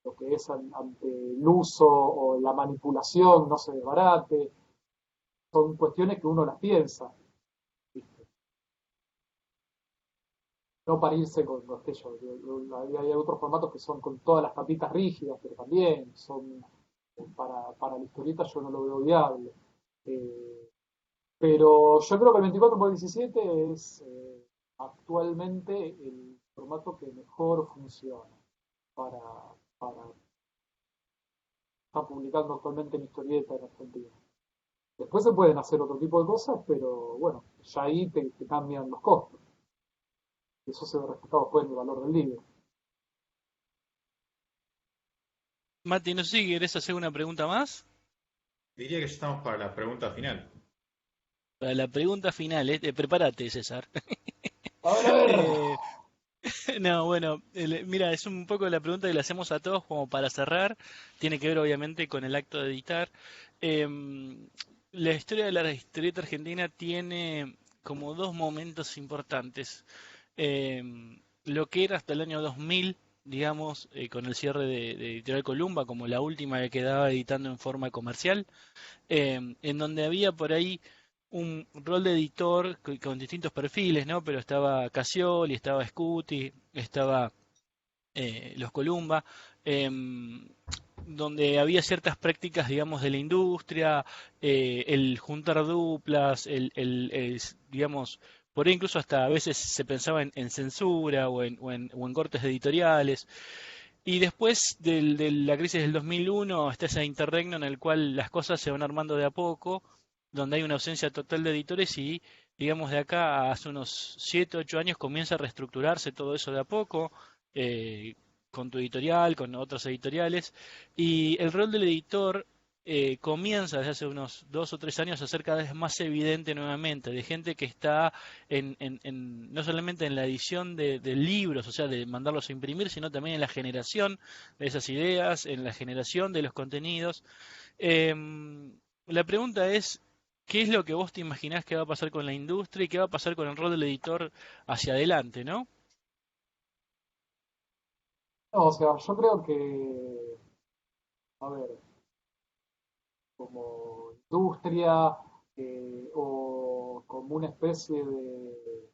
lo que es ante el uso o la manipulación no se desbarate. Son cuestiones que uno las piensa, ¿viste? No para irse con los que hay otros formatos que son con todas las tapitas rígidas, pero también son para la historieta yo no lo veo viable. Eh, pero yo creo que el 24x17 es actualmente el formato que mejor funciona para, para estar publicando actualmente en historieta en Argentina. Después se pueden hacer otro tipo de cosas, pero bueno, ya ahí te cambian los costos. Y eso se ve reflejado después en el valor del libro. Mati, no sé si querés hacer una pregunta más. Diría que ya estamos para la pregunta final. Para la pregunta final, prepárate, César. A ver. Eh, no, bueno, mira, es un poco la pregunta que le hacemos a todos como para cerrar. Tiene que ver obviamente con el acto de editar. Em, la historia de la historieta argentina tiene como dos momentos importantes. Lo que era hasta el año 2000, digamos, con el cierre de Editorial Columba, como la última que quedaba editando en forma comercial, en donde había por ahí un rol de editor con distintos perfiles, ¿no? Pero estaba Casioli, estaba Scuti, estaba los Columba, em, donde había ciertas prácticas, digamos, de la industria, el juntar duplas, digamos, por ahí incluso hasta a veces se pensaba en censura o en cortes editoriales. Y después de la crisis del 2001 está ese interregno en el cual las cosas se van armando de a poco, donde hay una ausencia total de editores y, digamos, de acá a hace unos 7 8 años comienza a reestructurarse todo eso de a poco, eh, con tu editorial, con otras editoriales, y el rol del editor comienza desde hace unos 2 o 3 años a ser cada vez más evidente nuevamente, de gente que está no solamente en la edición de libros, o sea, de mandarlos a imprimir, sino también en la generación de esas ideas, en la generación de los contenidos. La pregunta es, ¿qué es lo que vos te imaginás que va a pasar con la industria y qué va a pasar con el rol del editor hacia adelante, ¿no? No, o sea, yo creo que, a ver, como industria o como una especie de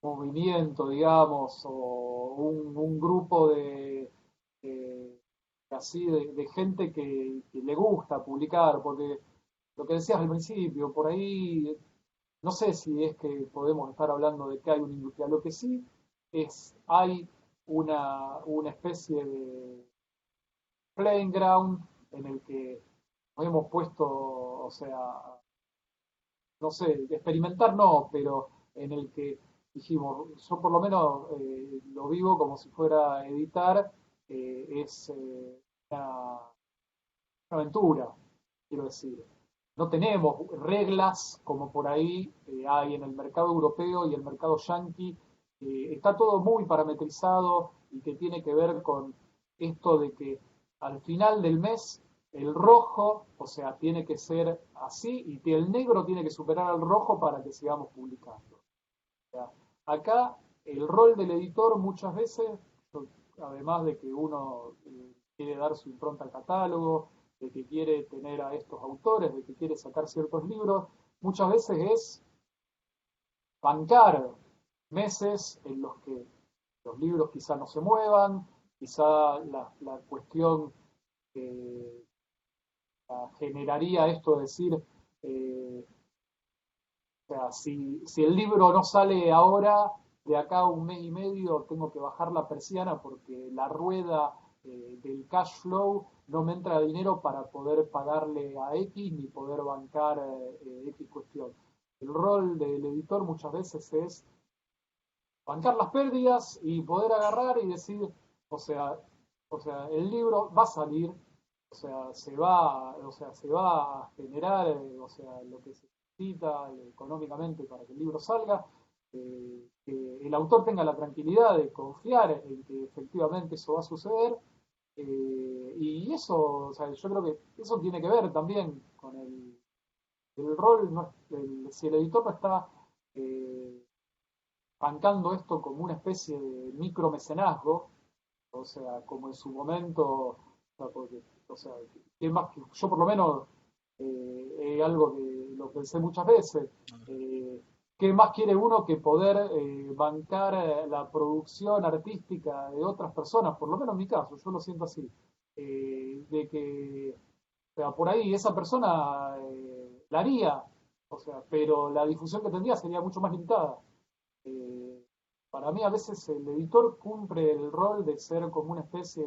movimiento, digamos, o un grupo de- así de gente que le gusta publicar, porque lo que decías al principio, por ahí no sé si es que podemos estar hablando de que hay una industria. Lo que sí es, hay una especie de playing ground en el que nos hemos puesto, o sea, no sé, experimentar no, pero en el que dijimos, yo por lo menos lo vivo como si fuera editar, es una aventura, quiero decir. No tenemos reglas como por ahí hay en el mercado europeo y el mercado yanqui. Está todo muy parametrizado y que tiene que ver con esto de que al final del mes el rojo, o sea, tiene que ser así y que el negro tiene que superar al rojo para que sigamos publicando. O sea, acá el rol del editor muchas veces, además de que uno quiere dar su impronta al catálogo, de que quiere tener a estos autores, de que quiere sacar ciertos libros, muchas veces es bancar meses en los que los libros quizá no se muevan, quizá la cuestión que generaría esto de decir, o sea, si el libro no sale ahora, de acá a un mes y medio tengo que bajar la persiana porque la rueda del cash flow no me entra dinero para poder pagarle a X ni poder bancar X cuestión. El rol del editor muchas veces es bancar las pérdidas y poder agarrar y decir, o sea, o sea, el libro va a salir, o sea, se va a generar, o sea, lo que se necesita económicamente para que el libro salga, que el autor tenga la tranquilidad de confiar en que efectivamente eso va a suceder, y eso, o sea, yo creo que eso tiene que ver también con el rol, no, si el editor no está eh, bancando esto como una especie de micromecenazgo, o sea, como en su momento, o sea, porque, o sea, que más que, yo por lo menos es algo que lo pensé muchas veces, ¿qué más quiere uno que poder bancar la producción artística de otras personas? Por lo menos en mi caso, yo lo siento así, de que, o sea, por ahí esa persona la haría, o sea, pero la difusión que tendría sería mucho más limitada. Eh, para mí a veces el editor cumple el rol de ser como una especie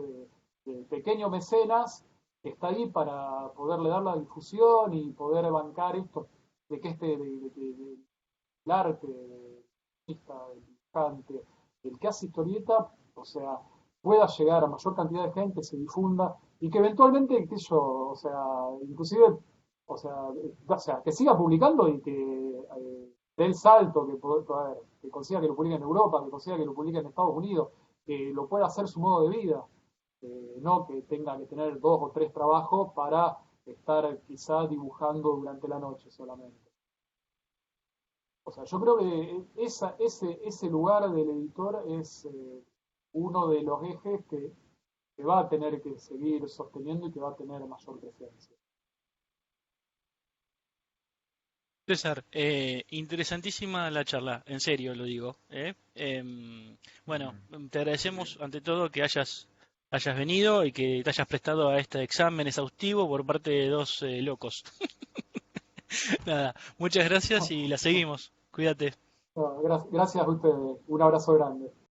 de pequeño mecenas que está ahí para poderle dar la difusión y poder bancar esto, de que el arte, del dibujante, el que hace historieta, o sea, pueda llegar a mayor cantidad de gente, se difunda y que eventualmente, qué sé yo, o sea, inclusive, que siga publicando y que dé el salto, que consiga que lo publique en Europa, que consiga que lo publique en Estados Unidos, que lo pueda hacer su modo de vida, no que tenga que tener 2 o 3 trabajos para estar quizá dibujando durante la noche solamente. O sea, yo creo que ese lugar del editor es uno de los ejes que va a tener que seguir sosteniendo y que va a tener mayor presencia. César, interesantísima la charla, en serio lo digo. Bueno, Mm, te sí, sí. agradecemos ante todo que hayas venido y que te hayas prestado a este examen exhaustivo por parte de dos locos. Nada, muchas gracias y la seguimos. Cuídate. Bueno, gracias a ustedes. Un abrazo grande.